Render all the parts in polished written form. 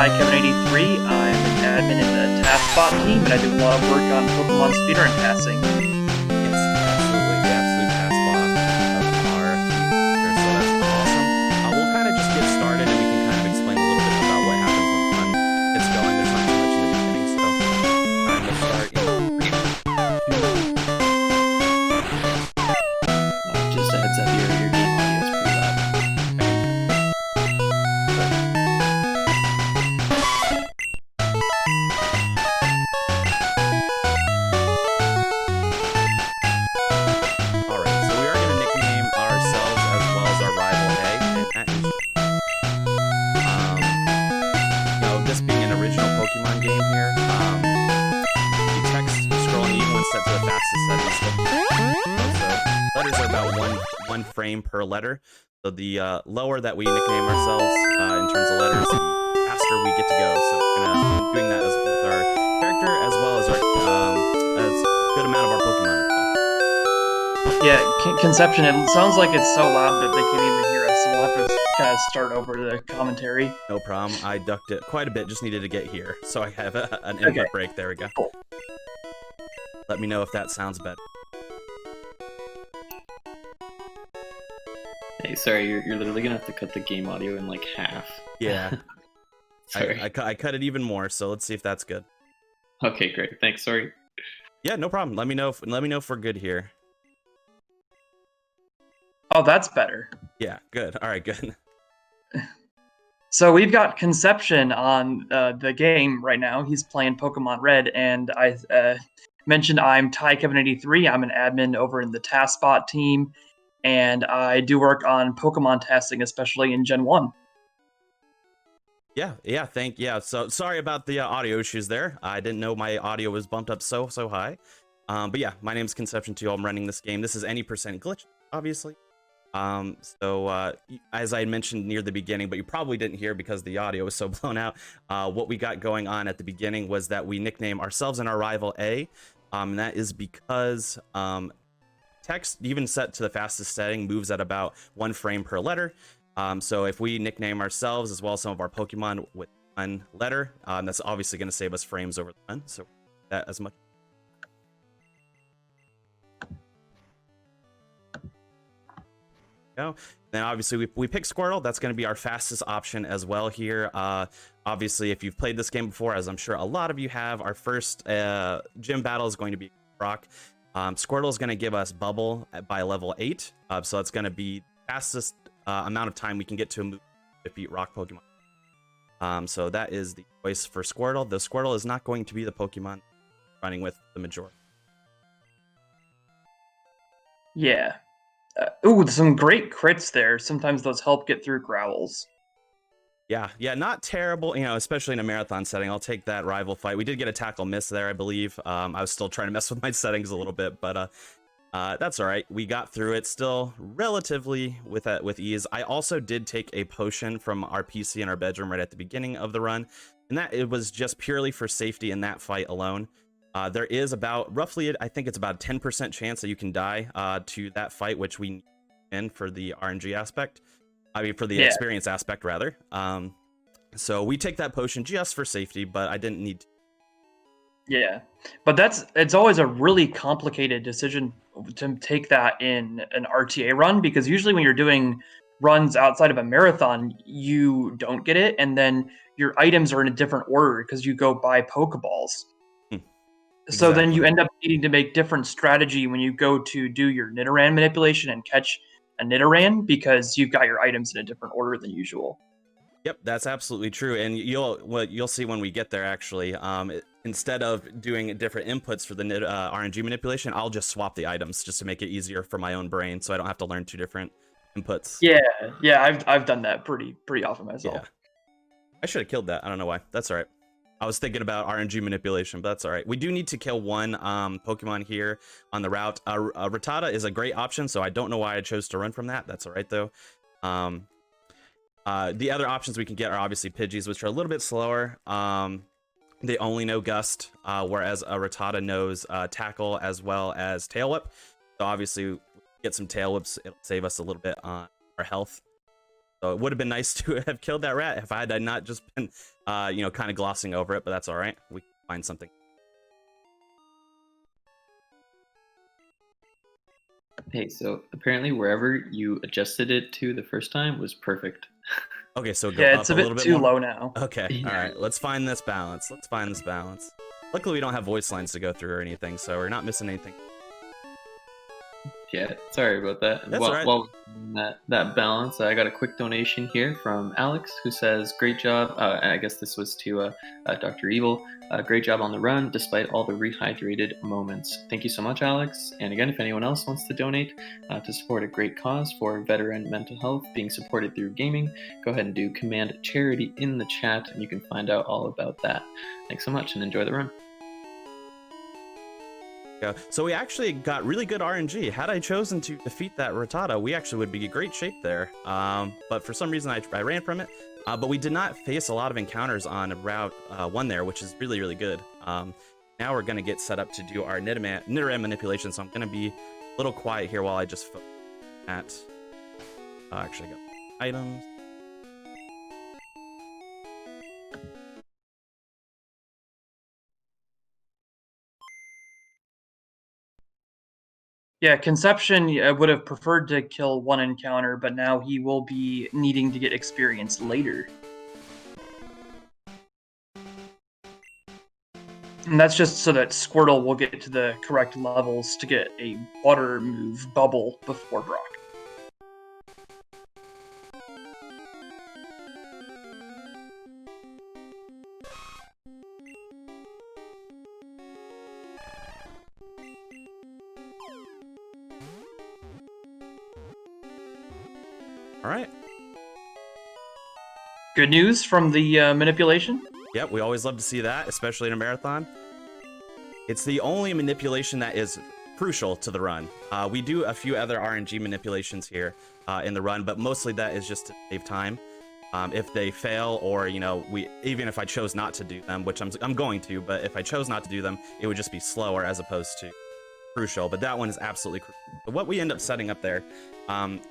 TyKevin83. I'm an admin in the TaskBot team, and I do a lot of work on Pokemon Speedrun passing. Yes, absolutely. The absolute pass block of our future. So that's awesome. We'll kind of just get started and we can kind of explain a little bit about what happens when fun gets going. There's not too much in the beginning, so we'll start in 3, 2. Just a heads up, your game audio is pretty loud. Alright, so we are going to nickname ourselves as well as our rival A, and that is, this being an original Pokemon game here, the text scrolling even when set to the fastest setting still. So letters are about one frame per letter. So the lower that we nickname ourselves in terms of letters, the faster we get to go. So we're gonna be doing that as with our character as well as our as good amount of our Pokemon as well. Yeah, Conception, it sounds like it's so loud that they can't even hear us, so we'll have to kind of start over the commentary. No problem. I ducked it quite a bit. Just needed to get here, so I have an input break. There we go. Cool. Let me know if that sounds better. Hey, sorry, you're literally gonna have to cut the game audio in like half. Yeah. Sorry. I cut it even more, so let's see if that's good. Okay, great. Thanks. Sorry. Yeah, no problem. Let me know if we're good here. Oh, that's better. Yeah, good. All right, good. So we've got Conception on the game right now. He's playing Pokemon Red, and I mentioned I'm TyKevin83. I'm an admin over in the TaskBot team, and I do work on Pokemon tasking, especially in Gen 1. Yeah. So sorry about the audio issues there. I didn't know my audio was bumped up so high. But yeah, my name's Conception too. I'm running this game. This is any percent glitch, obviously. As I mentioned near the beginning, but you probably didn't hear because the audio was so blown out, what we got going on at the beginning was that we nickname ourselves and our rival A, and that is because text, even set to the fastest setting, moves at about 1 frame per letter. So if we nickname ourselves as well as some of our Pokemon with 1 letter, that's obviously going to save us frames over the run, so that as much. Go. Then obviously we pick Squirtle. That's going to be our fastest option as well here. Obviously, if you've played this game before, as I'm sure a lot of you have, our first gym battle is going to be Rock. Squirtle is going to give us Bubble by level 8, so that's going to be the fastest amount of time we can get to a move to defeat Rock Pokemon. So that is the choice for Squirtle. The Squirtle is not going to be the Pokemon running with the majority. Yeah. Ooh, some great crits there. Sometimes those help get through growls. Yeah, not terrible, especially in a marathon setting. I'll take that rival fight. We did get a tackle miss there, I believe. I was still trying to mess with my settings a little bit, but that's all right. We got through it still relatively with ease. I also did take a potion from our PC in our bedroom right at the beginning of the run, and that it was just purely for safety in that fight alone. There is about roughly, I think it's about a 10% chance that you can die to that fight, which we need in for the RNG aspect. I mean, for the experience aspect, rather. So we take that potion just for safety, but I didn't need to. Yeah, but it's always a really complicated decision to take that in an RTA run, because usually when you're doing runs outside of a marathon, you don't get it, and then your items are in a different order because you go buy Pokeballs. So then you end up needing to make different strategy when you go to do your Nidoran manipulation and catch a Nidoran, because you've got your items in a different order than usual. Yep, that's absolutely true, and you'll see when we get there. Actually, instead of doing different inputs for the RNG manipulation, I'll just swap the items just to make it easier for my own brain, so I don't have to learn 2 different inputs. Yeah, I've done that pretty often myself. Yeah, I should have killed that. I don't know why. That's all right. I was thinking about RNG manipulation, but that's all right. We do need to kill 1 Pokemon here on the route. Rattata is a great option, so I don't know why I chose to run from that. That's all right, though. The other options we can get are obviously Pidgeys, which are a little bit slower. They only know Gust, whereas a Rattata knows Tackle as well as Tail Whip. So obviously, get some Tail Whips. It'll save us a little bit on our health. So it would have been nice to have killed that rat if I had not just been, you know, kind of glossing over it, but that's all right. We can find something. Hey, so apparently wherever you adjusted it to the first time was perfect. Okay, so go Yeah, up it's a a little bit bit too more. low now. Okay, Yeah. all right. Let's find this balance. Let's find this balance. Luckily, we don't have voice lines to go through or anything, so we're not missing anything. Yeah, sorry about that. That's all right. While that balance, I got a quick donation here from Alex, who says, "Great job." I guess this was to Dr. Evil. Great job on the run, despite all the rehydrated moments. Thank you so much, Alex. And again, if anyone else wants to donate to support a great cause for veteran mental health being supported through gaming, go ahead and do Command Charity in the chat, and you can find out all about that. Thanks so much, and enjoy the run. Yeah. So we actually got really good RNG. Had I chosen to defeat that Rattata, we actually would be in great shape there. But for some reason, I ran from it. But we did not face a lot of encounters on Route 1 there, which is really, really good. Now we're going to get set up to do our Nidoran manipulation, so I'm going to be a little quiet here while I just focus at... actually, I got items. Yeah, Conception would have preferred to kill one encounter, but now he will be needing to get experience later. And that's just so that Squirtle will get to the correct levels to get a water move bubble before Brock. All right. Good news from the manipulation? Yep, we always love to see that, especially in a marathon. It's the only manipulation that is crucial to the run. We do a few other RNG manipulations here in the run, but mostly that is just to save time. If they fail, or you know, even if I chose not to do them, which I'm going to, but if I chose not to do them, it would just be slower as opposed to crucial. But that one is absolutely crucial. But what we end up setting up there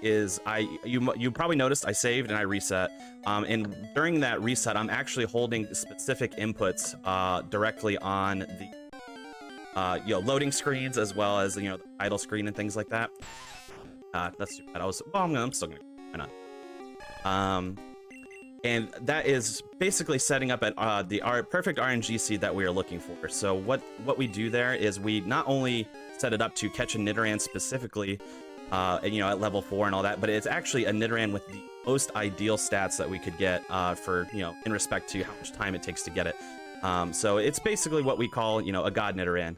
is you probably noticed I saved and I reset. And during that reset, I'm actually holding specific inputs directly on the loading screens, as well as the idle screen and things like that. That's too bad. I'm still gonna, why not? And that is basically setting up at the perfect RNG seed that we are looking for. So what we do there is we not only set it up to catch a Nidoran specifically, and, at level 4 and all that, but it's actually a Nidoran with the most ideal stats that we could get for, in respect to how much time it takes to get it. So it's basically what we call, a god Nidoran.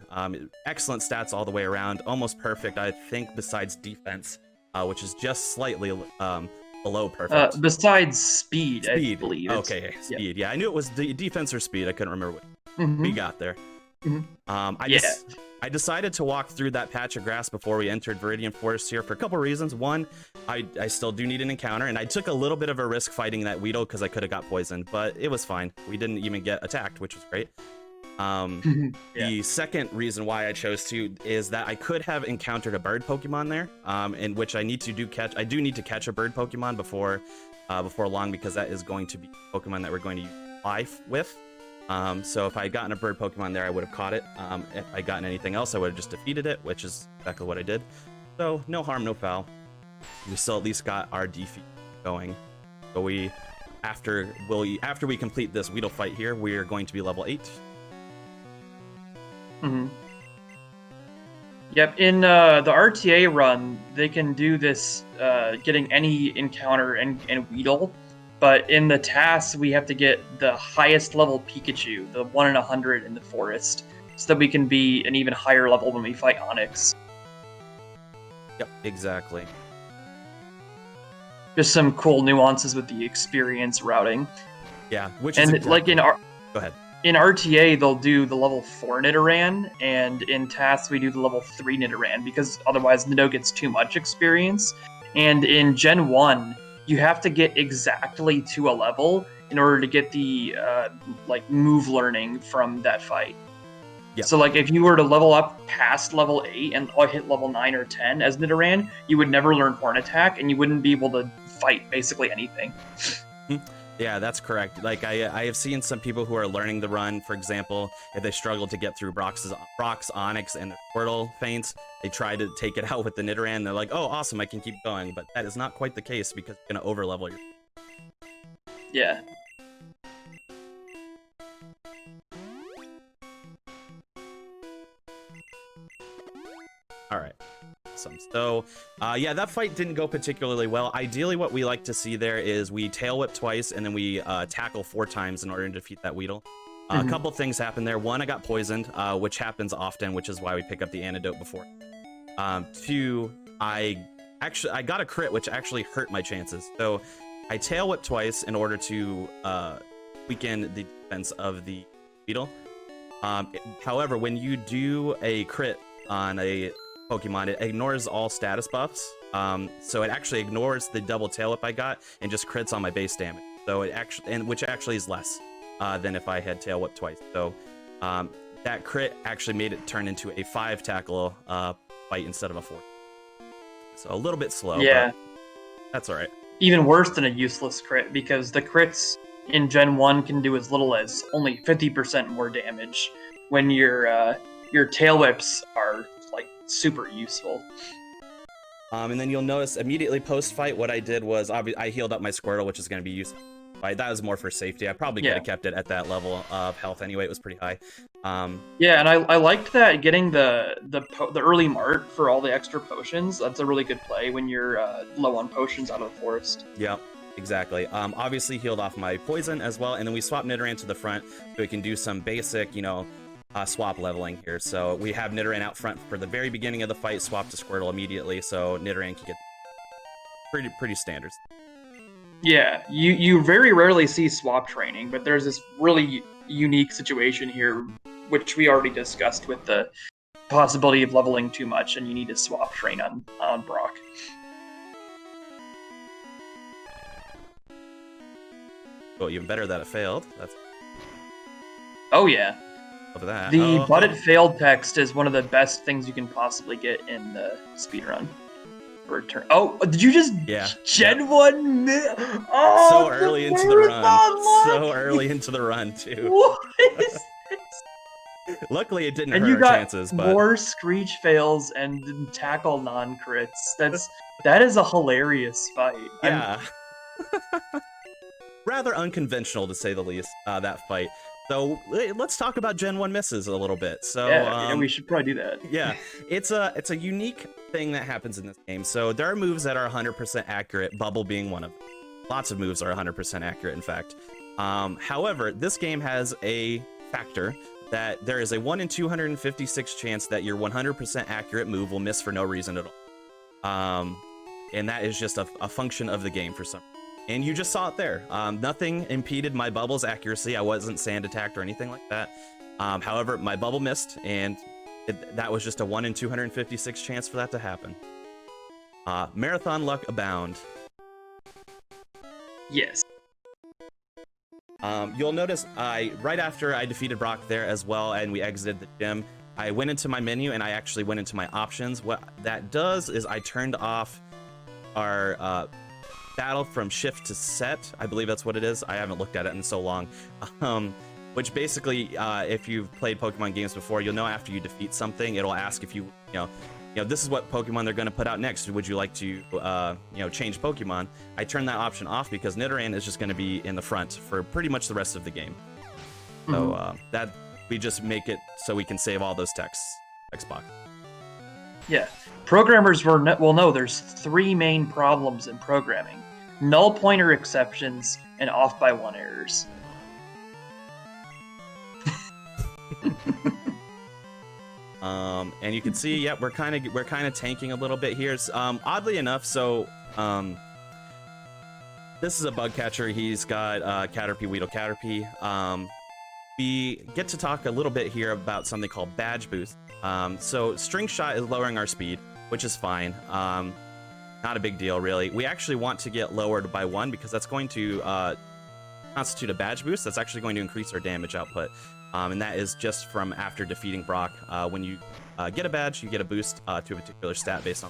Excellent stats all the way around, almost perfect, I think, besides defense, which is just slightly below perfect. Besides speed, I believe. Okay, speed. Yeah, I knew it was the defense or speed. I couldn't remember what we got there. I decided to walk through that patch of grass before we entered Viridian Forest here for a couple reasons. One, I still do need an encounter, and I took a little bit of a risk fighting that Weedle because I could have got poisoned, but it was fine. We didn't even get attacked, which was great. The second reason why I chose to is that I could have encountered a bird Pokemon there, in which I need to catch a bird Pokemon before long, because that is going to be a Pokemon that we're going to use fly with. So if I had gotten a bird Pokemon there, I would have caught it. If I gotten anything else, I would have just defeated it, which is exactly what I did. So no harm, no foul. We still at least got our defeat going. So after we complete this Weedle fight here, we are going to be level 8. Yep, in the RTA run, they can do this getting any encounter and Weedle, but in the tasks, we have to get the highest level Pikachu, the 1 in 100 in the forest, so that we can be an even higher level when we fight Onix. Yep, exactly. Just some cool nuances with the experience routing. Yeah, which is exactly... like Go ahead. In RTA, they'll do the level 4 Nidoran, and in tasks, we do the level 3 Nidoran, because otherwise Nido gets too much experience. And in Gen 1, you have to get exactly to a level in order to get the move learning from that fight. Yep. So if you were to level up past level 8 and hit level 9 or 10 as Nidoran, you would never learn Horn Attack, and you wouldn't be able to fight basically anything. Yeah, that's correct. Like I have seen some people who are learning the run, for example, if they struggle to get through Brock's Onyx, and the Squirtle feints, they try to take it out with the Nidoran, and they're like, oh, awesome, I can keep going. But that is not quite the case because you're going to overlevel your... Yeah. All right. Awesome. So, yeah, that fight didn't go particularly well. Ideally, what we like to see there is we tail whip twice and then we tackle 4 times in order to defeat that Weedle. A couple things happened there. 1, I got poisoned, which happens often, which is why we pick up the antidote before. 2, I got a crit, which actually hurt my chances. So I tail whip twice in order to weaken the defense of the Weedle. However, when you do a crit on a Pokemon, it ignores all status buffs, so it actually ignores the double tail whip I got and just crits on my base damage. So it actually, which actually is less than if I had tail whip twice. So that crit actually made it turn into a 5 tackle fight instead of a 4. So a little bit slow. Yeah, but that's all right. Even worse than a useless crit, because the crits in Gen 1 can do as little as only 50% more damage when your tail whips are like super useful. And then you'll notice immediately post-fight, what I did was I healed up my Squirtle, which is going to be useful. That was more for safety. I probably could have kept it at that level of health anyway. It was pretty high. Yeah, and I liked that getting the early mart for all the extra potions. That's a really good play when you're low on potions out of the forest. Yeah, exactly. Obviously healed off my poison as well, and then we swapped Nidoran to the front so we can do some basic, swap leveling here. So we have Nidoran out front for the very beginning of the fight, swap to Squirtle immediately, so Nidoran can get pretty standards. Yeah, you very rarely see swap training, but there's this really unique situation here, which we already discussed with the possibility of leveling too much, and you need to swap train on Brock. Well, even better that it failed. That's... Oh yeah. Love that. The but it failed text is one of the best things you can possibly get in the speedrun. Return. Oh, did you just Gen 1? Oh, so early into the run. So early into the run, too. What is this? Luckily, it didn't and hurt you our got chances. But more screech fails and tackle non-crits. That is a hilarious fight. Yeah. Rather unconventional, to say the least, that fight. So let's talk about Gen 1 misses a little bit. So yeah, we should probably do that. Yeah, it's a unique thing that happens in this game. So there are moves that are 100% accurate, Bubble being one of them. Lots of moves are 100% accurate, in fact. However, this game has a factor that there is a 1 in 256 chance that your 100% accurate move will miss for no reason at all. And that is just a function of the game for some reason. And you just saw it there. Nothing impeded my Bubble's accuracy. I wasn't sand attacked or anything like that. However, my Bubble missed, and that was just a 1 in 256 chance for that to happen. Marathon luck abound. Yes. You'll notice right after I defeated Brock there as well, and we exited the gym, I went into my menu and I actually went into my options. What that does is I turned off our battle from shift to set. I believe that's what it is. I haven't looked at it in so long. Which basically, if you've played Pokemon games before, you'll know after you defeat something, it'll ask if you know, this is what Pokemon they're going to put out next. Would you like to, change Pokemon? I turned that option off because Nidoran is just going to be in the front for pretty much the rest of the game. So that we just make it so we can save all those text boxes. Yeah. Programmers will know there's 3 main problems in programming: null pointer exceptions and off by 1 errors. And you can see, we're kind of tanking a little bit here. Oddly enough, so this is a bug catcher. He's got Caterpie, Weedle, Caterpie. We get to talk a little bit here about something called badge boost. So string shot is lowering our speed, which is fine. Not a big deal, really. We actually want to get lowered by 1 because that's going to constitute a badge boost. That's actually going to increase our damage output. And that is just from after defeating Brock. When you get a badge, you get a boost to a particular stat based on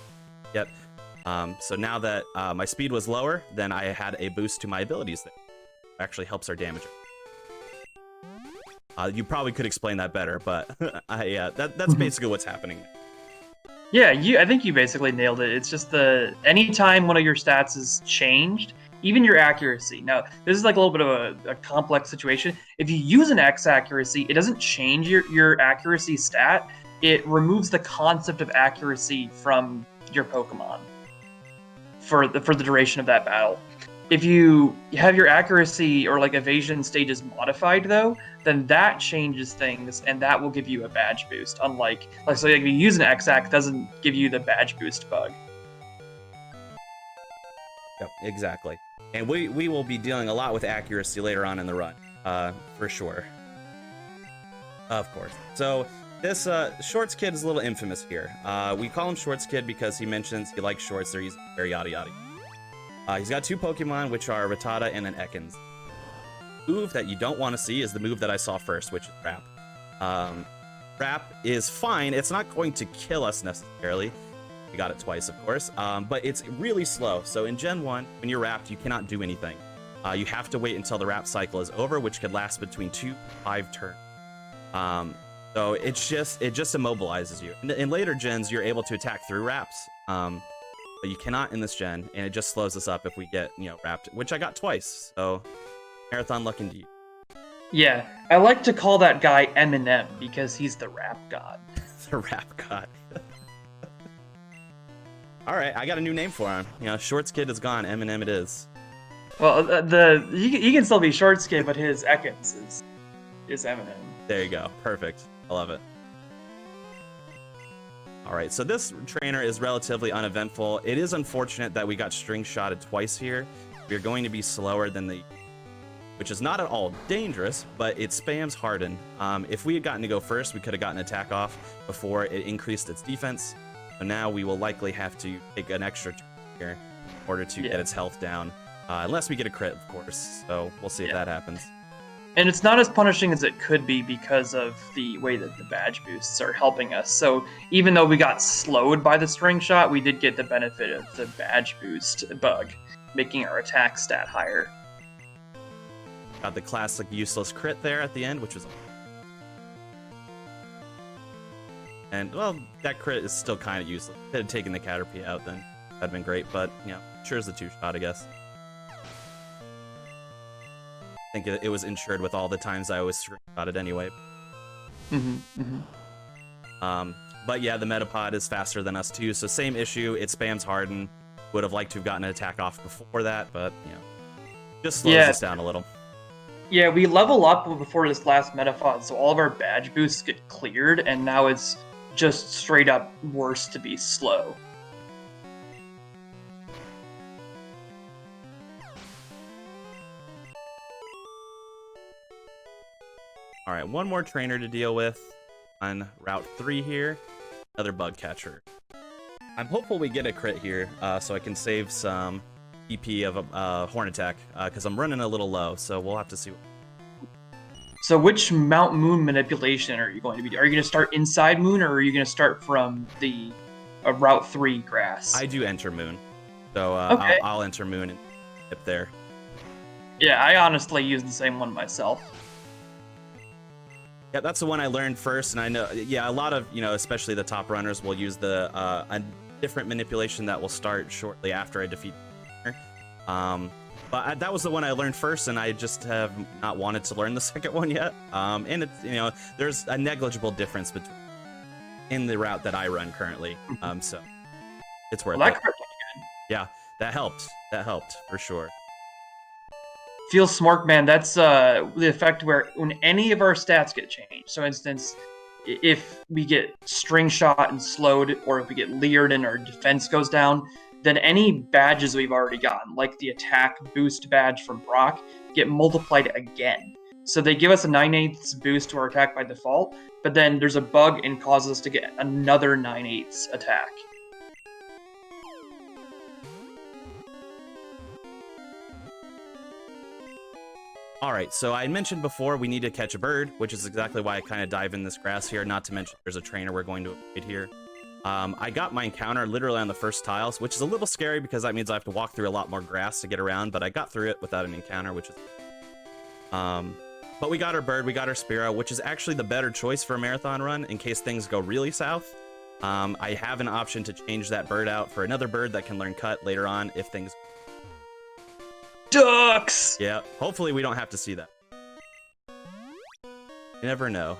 So now that my speed was lower, then I had a boost to my abilities that actually helps our damage. You probably could explain that better, but that's basically what's happening. Yeah, I think you basically nailed it. It's just anytime one of your stats is changed, even your accuracy. Now, this is like a little bit of a complex situation. If you use an X accuracy, it doesn't change your accuracy stat. It removes the concept of accuracy from your Pokemon for the duration of that battle. If you have your accuracy or like evasion stages modified though, then that changes things and that will give you a badge boost. Unlike so like if you use an X-Act, doesn't give you the badge boost bug. Yep, exactly. And we will be dealing a lot with accuracy later on in the run, for sure. Of course. So this Shorts Kid is a little infamous here. We call him Shorts Kid because he mentions he likes shorts, so he's very yada yada. He's got 2 Pokemon, which are Rattata and an Ekans. The move that you don't want to see is the move that I saw first, which is Wrap. Wrap is fine. It's not going to kill us necessarily. We got it twice, of course, but it's really slow. So in Gen 1, when you're wrapped, you cannot do anything. You have to wait until the wrap cycle is over, which could last between 2 to 5 turns. So it just immobilizes you. In later gens, you're able to attack through wraps, but you cannot in this gen, and it just slows us up if we get wrapped, which I got twice. So marathon luck indeed. Yeah, I like to call that guy Eminem because he's the rap god. The rap god. All right, I got a new name for him. Shorts Kid is gone. Eminem it is. Well, he can still be Shorts Kid, but his Ekans is Eminem. There you go. Perfect. I love it. All right, so this trainer is relatively uneventful. It is unfortunate that we got string shotted twice here. We're going to be slower than which is not at all dangerous, but it spams Harden. If we had gotten to go first, we could have gotten attack off before it increased its defense. So now we will likely have to take an extra turn here in order to get its health down. Unless we get a crit, of course. So we'll see if that happens. And it's not as punishing as it could be because of the way that the badge boosts are helping us. So even though we got slowed by the string shot, we did get the benefit of the badge boost bug, making our attack stat higher. Got the classic useless crit there at the end, which was... And, well, that crit is still kind of useless. If it had taken the Caterpie out, then that'd been great, but, sure is the 2-shot, I guess. I think it was insured with all the times I was screenshotted anyway. But yeah, the Metapod is faster than us too, so same issue. It spams Harden. Would have liked to have gotten an attack off before that, but just slows us down a little. Yeah, we level up before this last Metapod, so all of our badge boosts get cleared, and now it's just straight up worse to be slow. All right, one more trainer to deal with on Route 3 here. Another bug catcher. I'm hopeful we get a crit here, so I can save some EP of a Horn Attack, because I'm running a little low, so we'll have to see. So which Mount Moon manipulation are you going to be doing? Are you going to start inside Moon, or are you going to start from the Route 3 grass? I do enter Moon, so okay. I'll enter Moon and dip there. Yeah, I honestly use the same one myself. Yeah, that's the one I learned first, and I know, a lot of, especially the top runners will use a different manipulation that will start shortly after I defeat the but that was the one I learned first, and I just have not wanted to learn the second one yet. And it's, there's a negligible difference in the route that I run currently, so it's worth it. Yeah, that helped. That helped, for sure. Feel Smart Man, that's the effect where when any of our stats get changed. So, for instance, if we get string shot and slowed, or if we get leered and our defense goes down, then any badges we've already gotten, like the attack boost badge from Brock, get multiplied again. So they give us a 9/8 boost to our attack by default, but then there's a bug and causes us to get another 9/8 attack. All right, so I mentioned before we need to catch a bird, which is exactly why I kind of dive in this grass here, not to mention there's a trainer we're going to avoid here. I got my encounter literally on the first tiles, which is a little scary because that means I have to walk through a lot more grass to get around, but I got through it without an encounter, which is... But we got our bird, we got our Spearow, which is actually the better choice for a marathon run in case things go really south. I have an option to change that bird out for another bird that can learn cut later on if things... Ducks! Yeah, hopefully we don't have to see that. You never know.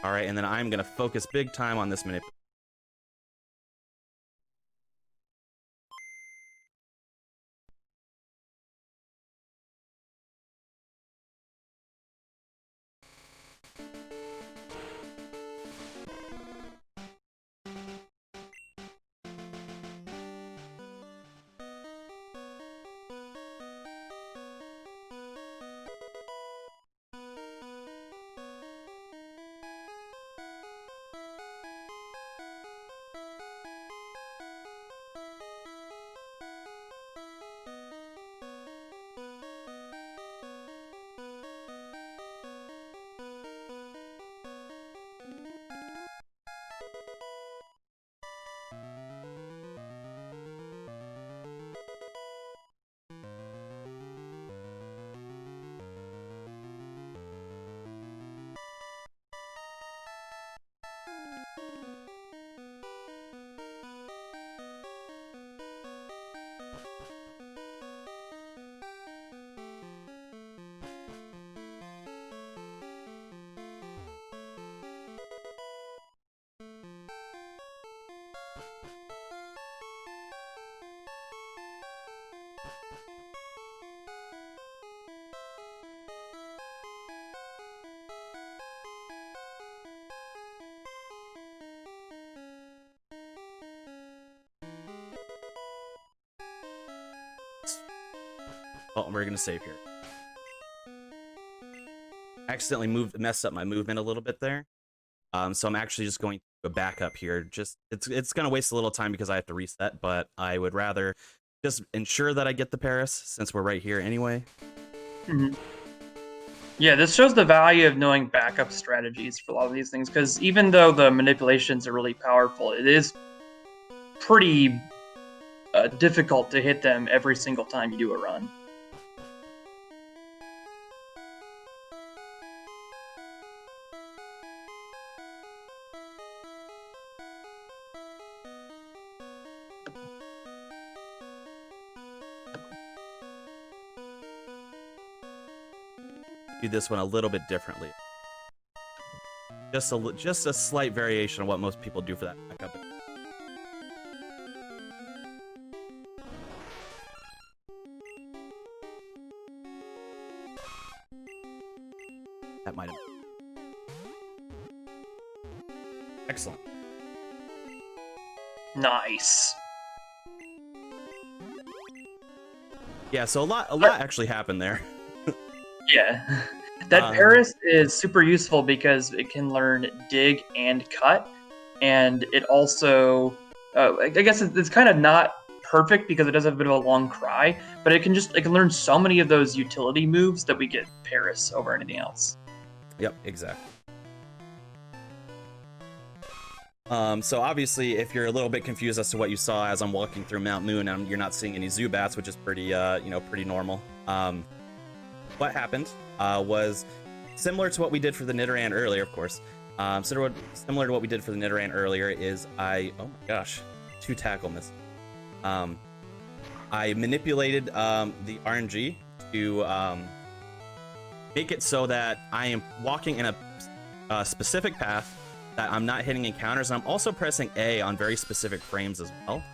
All right, and then I'm gonna focus big time on this manipulation. Oh, we're gonna save here. Accidentally messed up my movement a little bit there. So I'm actually just going to go back up here. Just it's gonna waste a little time because I have to reset, but I would rather just ensure that I get the Paris since we're right here anyway. Mm-hmm. Yeah, this shows the value of knowing backup strategies for a lot of these things, because even though the manipulations are really powerful, it is pretty difficult to hit them every single time you do a run. Do this one a little bit differently. Just a slight variation of what most people do for that backup. That might have. Excellent. Nice. Yeah, so a lot actually happened there. Yeah. That Paris is super useful because it can learn dig and cut, and it also, I guess it's kind of not perfect because it does have a bit of a long cry, but it can learn so many of those utility moves that we get Paris over anything else. Yep, exactly. So obviously, if you're a little bit confused as to what you saw as I'm walking through Mount Moon, and you're not seeing any Zubats, which is pretty, pretty normal. What happened was similar to what we did for the Nidoran earlier, of course. Similar to what we did for the Nidoran earlier is oh my gosh, 2 tackle miss. I manipulated the RNG to make it so that I am walking in a specific path, that I'm not hitting encounters, and I'm also pressing A on very specific frames as well.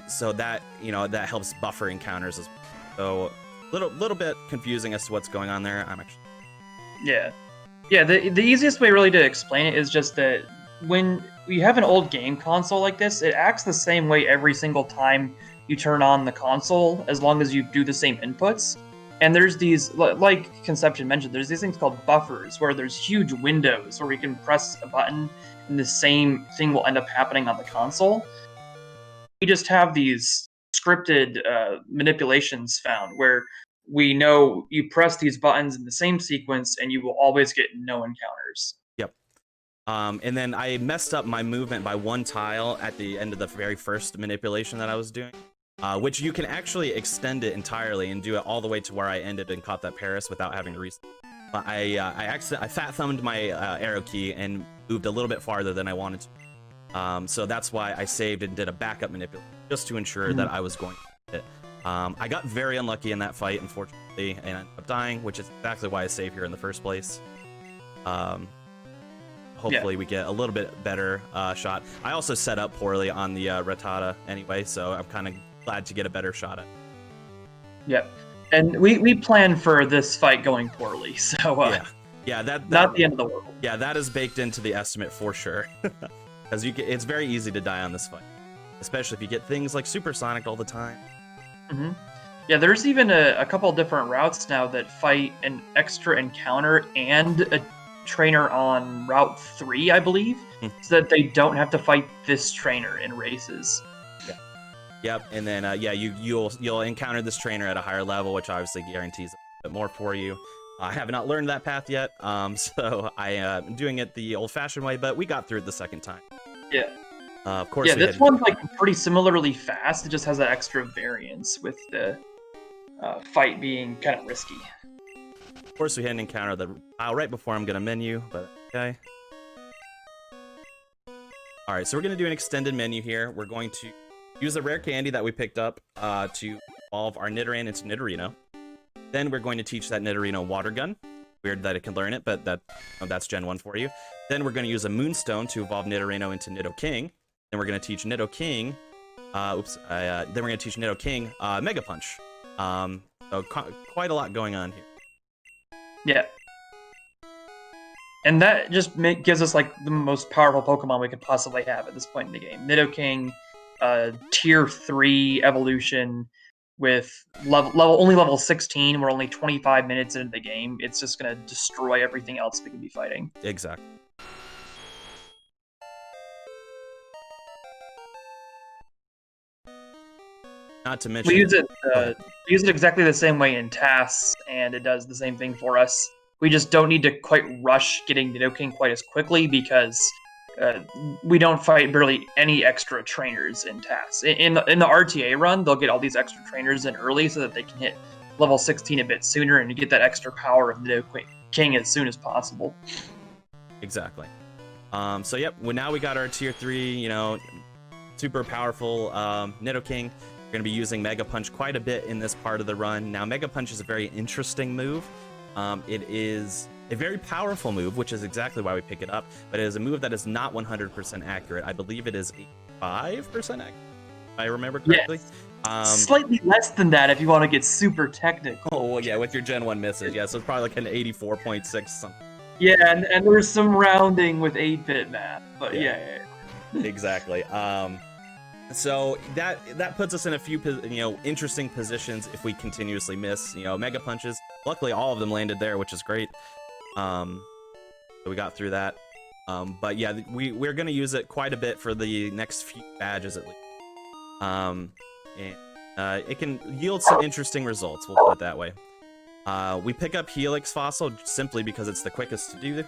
So that, that helps buffer encounters as well. So little bit confusing as to what's going on there. I'm actually... Yeah, the easiest way really to explain it is just that when you have an old game console like this, it acts the same way every single time you turn on the console, as long as you do the same inputs. And there's these, like Conception mentioned, there's these things called buffers, where there's huge windows where we can press a button and the same thing will end up happening on the console. We just have these scripted manipulations found where we know you press these buttons in the same sequence, and you will always get no encounters. Yep. And then I messed up my movement by 1 tile at the end of the very first manipulation that I was doing, which you can actually extend it entirely and do it all the way to where I ended and caught that Paris without having to reset. But I fat thumbed my arrow key and moved a little bit farther than I wanted to. So that's why I saved and did a backup manipulation just to ensure that I was going to hit it. I got very unlucky in that fight, unfortunately, and ended up dying, which is exactly why I saved here in the first place. Hopefully we get a little bit better shot. I also set up poorly on the Rattata anyway, so I'm kind of glad to get a better shot at it. Yep. And we planned for this fight going poorly, so yeah, that not the end of the world. Yeah, that is baked into the estimate for sure. Because it's very easy to die on this fight, especially if you get things like supersonic all the time. Mm-hmm. Yeah, there's even a couple different routes now that fight an extra encounter and a trainer on Route 3, I believe, so that they don't have to fight this trainer in races. Yeah. Yep, and then you'll encounter this trainer at a higher level, which obviously guarantees a bit more for you. I have not learned that path yet, so I am doing it the old-fashioned way, but we got through it the second time. Yeah. Of course. Yeah, this one's like pretty similarly fast. It just has that extra variance with the fight being kind of risky. Of course, we had an encounter the tile right before I'm gonna menu, but okay. All right, so we're gonna do an extended menu here. We're going to use the rare candy that we picked up to evolve our Nidoran into Nidorino. Then we're going to teach that Nidorino Water Gun. Weird that it can learn it, but that's Gen 1 for you. Then we're going to use a Moonstone to evolve Nidorino into Nidoking. Then we're going to teach Nidoking. Then we're going to teach Nidoking Mega Punch. So quite a lot going on here. Yeah. And that just gives us like the most powerful Pokemon we could possibly have at this point in the game. Nidoking, tier 3 evolution with only level 16. We're only 25 minutes into the game. It's just gonna destroy everything else we could be fighting. Exactly. Not to mention, we use it exactly the same way in tasks, and it does the same thing for us. We just don't need to quite rush getting Nidoking quite as quickly because we don't fight barely any extra trainers in tasks. In the RTA run, they'll get all these extra trainers in early so that they can hit level 16 a bit sooner and get that extra power of Nidoking as soon as possible. Exactly. So yep, now we got our tier 3, super powerful Nidoking. We're going to be using Mega Punch quite a bit in this part of the run. Now, Mega Punch is a very interesting move. It is a very powerful move, which is exactly why we pick it up, but it is a move that is not 100% accurate. I believe it is 85% accurate, if I remember correctly. Yes. Slightly less than that if you want to get super technical. Oh, well, yeah, with your Gen 1 misses. Yeah, so it's probably like an 84.6 something. Yeah, and there's some rounding with 8-bit math, but yeah. Exactly. So that puts us in a few interesting positions if we continuously miss Mega Punches. Luckily, all of them landed there, which is great. So we got through that. But yeah, we're gonna use it quite a bit for the next few badges at least. And it can yield some interesting results. We'll put it that way. We pick up Helix Fossil simply because it's the quickest to do.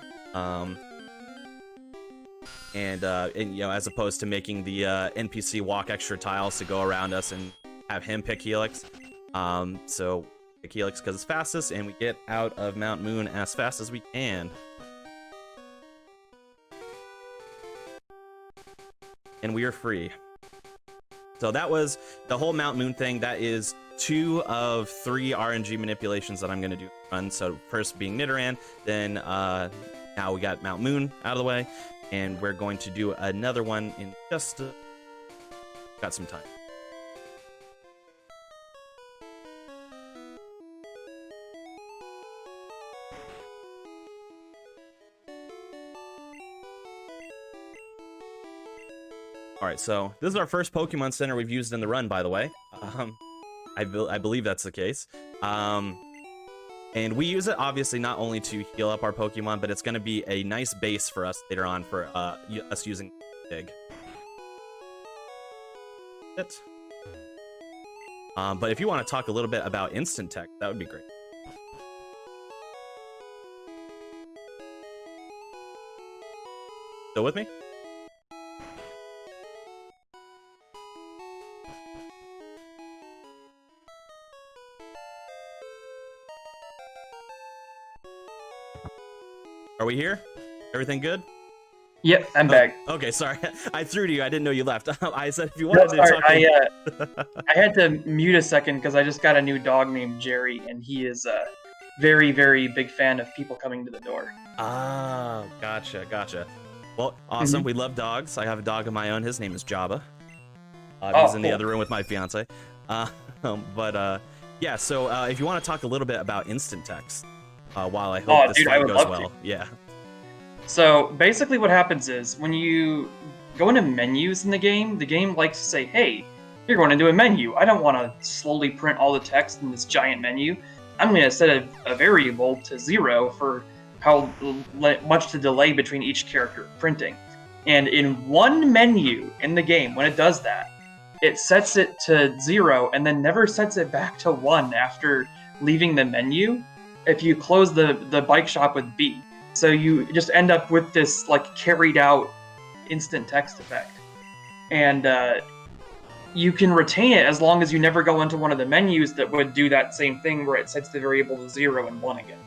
And as opposed to making the NPC walk extra tiles to go around us and have him pick Helix. So pick Helix because it's fastest, and we get out of Mount Moon as fast as we can. And we are free. So that was the whole Mount Moon thing. That is 2 of 3 RNG manipulations that I'm going to do run. So first being Nidoran, then now we got Mount Moon out of the way. And we're going to do another one in just got some time. All right, so this is our first Pokemon Center we've used in the run, by the way. I believe that's the case. And we use it, obviously, not only to heal up our Pokemon, but it's going to be a nice base for us later on for us using Dig. But if you want to talk a little bit about instant text, that would be great. Still with me? Are we here? Everything good? Yep, I'm back. Okay, sorry. I threw to you. I didn't know you left. I said if you wanted to talk. I had to mute a second because I just got a new dog named Jerry, and he is a very, very big fan of people coming to the door. Ah, gotcha. Well, awesome. Mm-hmm. We love dogs. I have a dog of my own. His name is Jabba. Oh, He's in the cool. other room with my fiance. Yeah. So if you want to talk a little bit about instant text, while I hope this fight goes well, yeah. So basically, what happens is when you go into menus in the game likes to say, "Hey, you're going into a menu. I don't want to slowly print all the text in this giant menu. I'm going to set a variable to 0 for how much to delay between each character printing." And in one menu in the game, when it does that, it sets it to 0 and then never sets it back to 1 after leaving the menu if you close the bike shop with B. So you just end up with this like carried out instant text effect. And you can retain it as long as you never go into one of the menus that would do that same thing where it sets the variable to 0 and 1 again.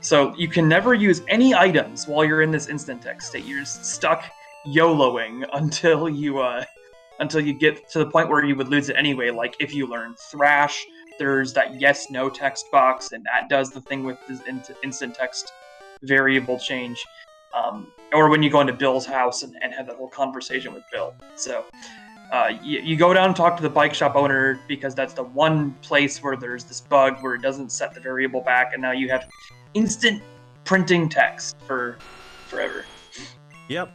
So you can never use any items while you're in this instant text state. You're just stuck YOLOing until you get to the point where you would lose it anyway. Like if you learn Thrash, there's that yes/no text box, and that does the thing with this instant text variable change. Or when you go into Bill's house and have that little conversation with Bill. So you go down and talk to the bike shop owner because that's the one place where there's this bug where it doesn't set the variable back, and now you have instant printing text for forever. Yep.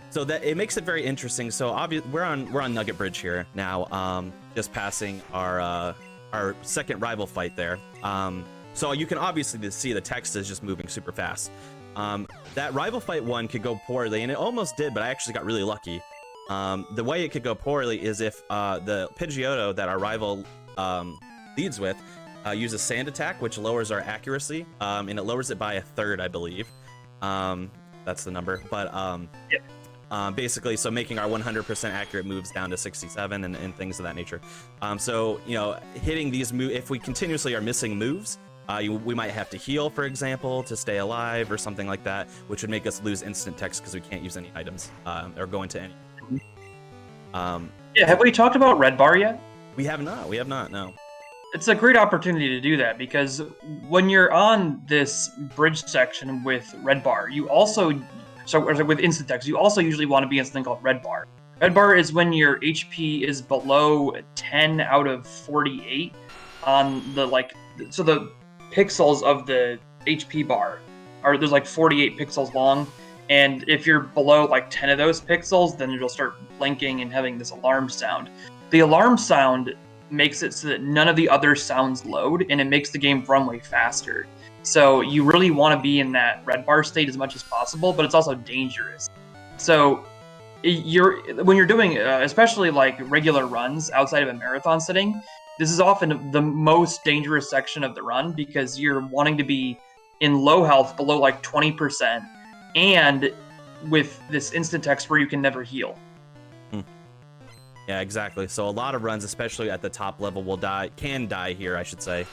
So that it makes it very interesting. So obviously we're on Nugget Bridge here now, just passing our second rival fight there. So you can obviously see the text is just moving super fast. That rival fight one could go poorly, and it almost did, but I actually got really lucky. The way it could go poorly is if the Pidgeotto that our rival leads with uses Sand Attack, which lowers our accuracy, and it lowers it by 1/3, I believe. That's the number, but Yep. basically, so making our 100% accurate moves down to 67 and things of that nature. So hitting these moves, if we continuously are missing moves, we might have to heal, for example, to stay alive or something like that, which would make us lose instant text because we can't use any items or go into any. Have we talked about Red Bar yet? We have not, no. It's a great opportunity to do that because when you're on this bridge section with Red Bar, with instant text, you also usually want to be in something called Red Bar. Red Bar is when your HP is below 10 out of 48 on the pixels of the HP bar there's 48 pixels long, and if you're below 10 of those pixels, then it'll start blinking and having this alarm sound. The alarm sound makes it so that none of the other sounds load, and it makes the game run way faster. So you really want to be in that red bar state as much as possible, but it's also dangerous. So when you're doing especially regular runs outside of a marathon setting, this is often the most dangerous section of the run because you're wanting to be in low health below 20% and with this instant text where you can never heal. Yeah, exactly. So a lot of runs, especially at the top level, can die here, I should say,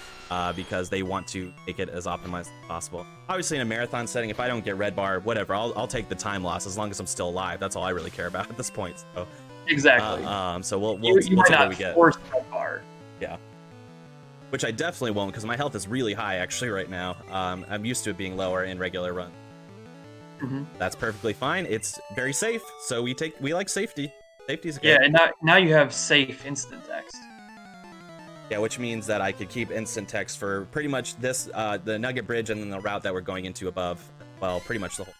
because they want to make it as optimized as possible. Obviously, in a marathon setting, if I don't get red bar, whatever, I'll take the time loss as long as I'm still alive. That's all I really care about at this point. So exactly. So we'll you take might what not we get. Force red bar. Yeah. Which I definitely won't because my health is really high actually right now. I'm used to it being lower in regular run. Mm-hmm. That's perfectly fine. It's very safe, so we like safety. Safety's good. Yeah, and now you have safe instant text. Yeah, which means that I could keep instant text for pretty much this, the Nugget Bridge, and then the route that we're going into above. Well, pretty much the whole.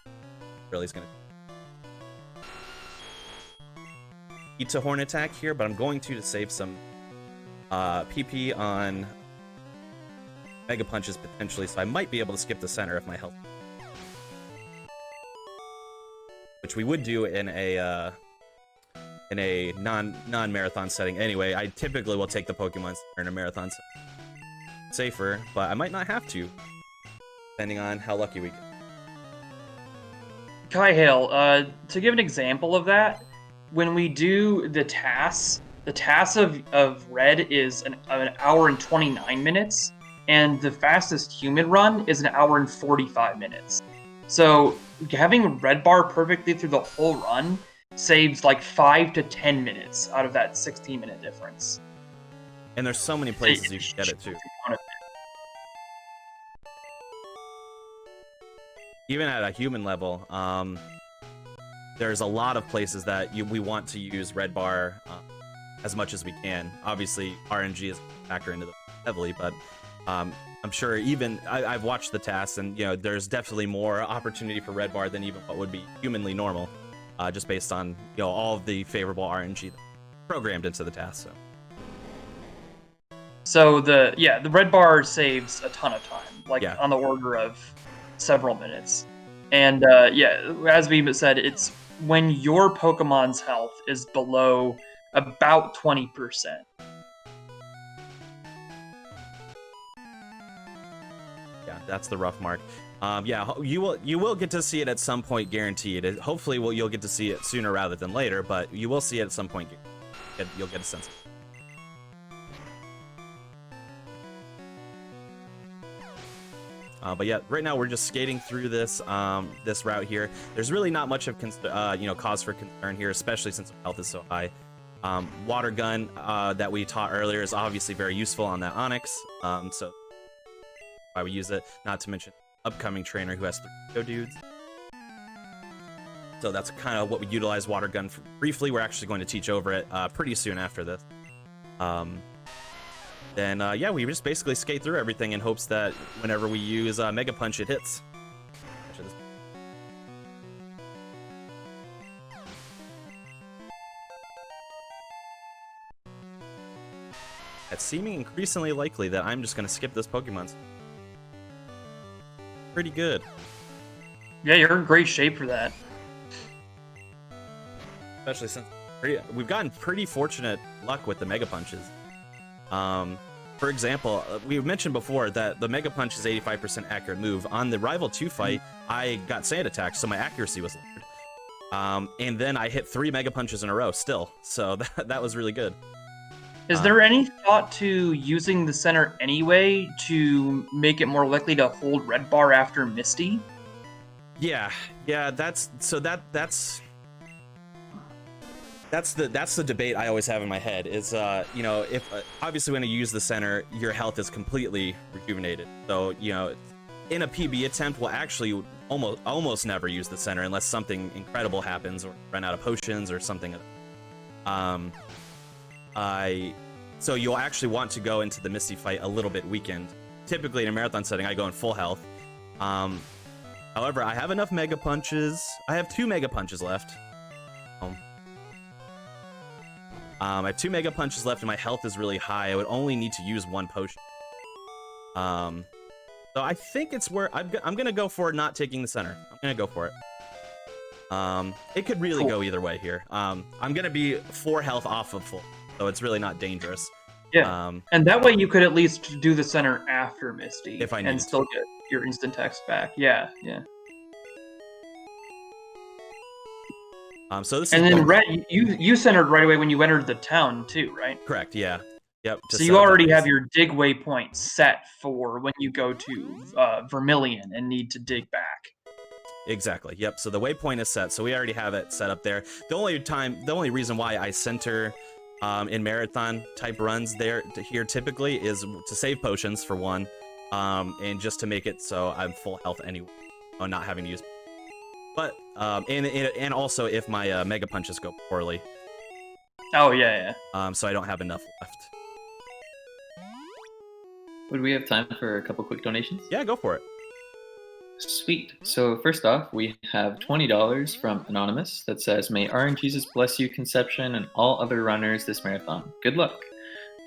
Really is gonna. Eat to horn attack here, but I'm going to save some PP on Mega Punches potentially, so I might be able to skip the center if my health. Which we would do in a in a non-marathon setting. Anyway, I typically will take the Pokemon Center in a marathon setting. Safer, but I might not have to, depending on how lucky we get. Kai Hale, to give an example of that, when we do the tasks of Red is an hour and 29 minutes, and the fastest human run is an hour and 45 minutes. So having Red Bar perfectly through the whole run saves like 5 to 10 minutes out of that 16-minute difference. And there's so many places you can get it too. Even at a human level, there's a lot of places that we want to use Red Bar as much as we can. Obviously, RNG is a factor into this heavily, but I'm sure even I've watched the tasks, and there's definitely more opportunity for Red Bar than even what would be humanly normal, just based on all of the favorable RNG programmed into the task. So the Red Bar saves a ton of time, on the order of several minutes. And as we said, it's when your Pokemon's health is below about 20%. Yeah, that's the rough mark. You will get to see it at some point, guaranteed. Hopefully, you'll get to see it sooner rather than later, but you will see it at some point. You'll get a sense of it. But yeah, right now we're just skating through this this route here. There's really not much of cause for concern here, especially since health is so high. Water gun that we taught earlier is obviously very useful on that Onix, so why we use it. Not to mention upcoming trainer who has 3 dudes. So that's kind of what we utilize water gun for briefly. We're actually going to teach over it pretty soon after this. Then we just basically skate through everything in hopes that whenever we use Mega Punch, it hits. It's seeming increasingly likely that I'm just going to skip this Pokemon. Pretty good. Yeah, you're in great shape for that. Especially since we've gotten pretty fortunate luck with the Mega Punches. For example, we mentioned before that the Mega Punch is 85% accurate move. On the Rival 2 fight, I got Sand Attack, so my accuracy was lowered. And then I hit 3 Mega Punches in a row still, so that was really good. Is there any thought to using the center anyway to make it more likely to hold Red Bar after Misty? Yeah, that's the debate I always have in my head. Is if obviously when you use the center, your health is completely rejuvenated. So in a PB attempt, we'll actually almost never use the center unless something incredible happens or run out of potions or something. So you'll actually want to go into the Misty fight a little bit weakened. Typically in a marathon setting, I go in full health. However, I have enough Mega Punches. I have 2 Mega Punches left. I have 2 Mega Punches left and my health is really high. I would only need to use 1 potion. So I think it's where I'm gonna go for not taking the center. I'm gonna go for it. It could really go either way here. I'm gonna be 4 health off of full, so it's really not dangerous. Yeah, and that way you could at least do the center after Misty if I need and still get your instant text back. Yeah. So this and is then Red, you centered right away when you entered the town too, right? Correct. Yeah. Yep. So you already have your dig waypoint set for when you go to Vermilion and need to dig back. Exactly. Yep. So the waypoint is set. So we already have it set up there. The only reason why I center in marathon type runs here typically is to save potions for one, and just to make it so I'm full health anyway, not having to use. But and also if my Mega Punches go poorly. Oh yeah. So I don't have enough left. Would we have time for a couple quick donations? Yeah, go for it. Sweet. So first off, we have $20 from Anonymous that says, "May RNGesus bless you, Conception, and all other runners this marathon. Good luck."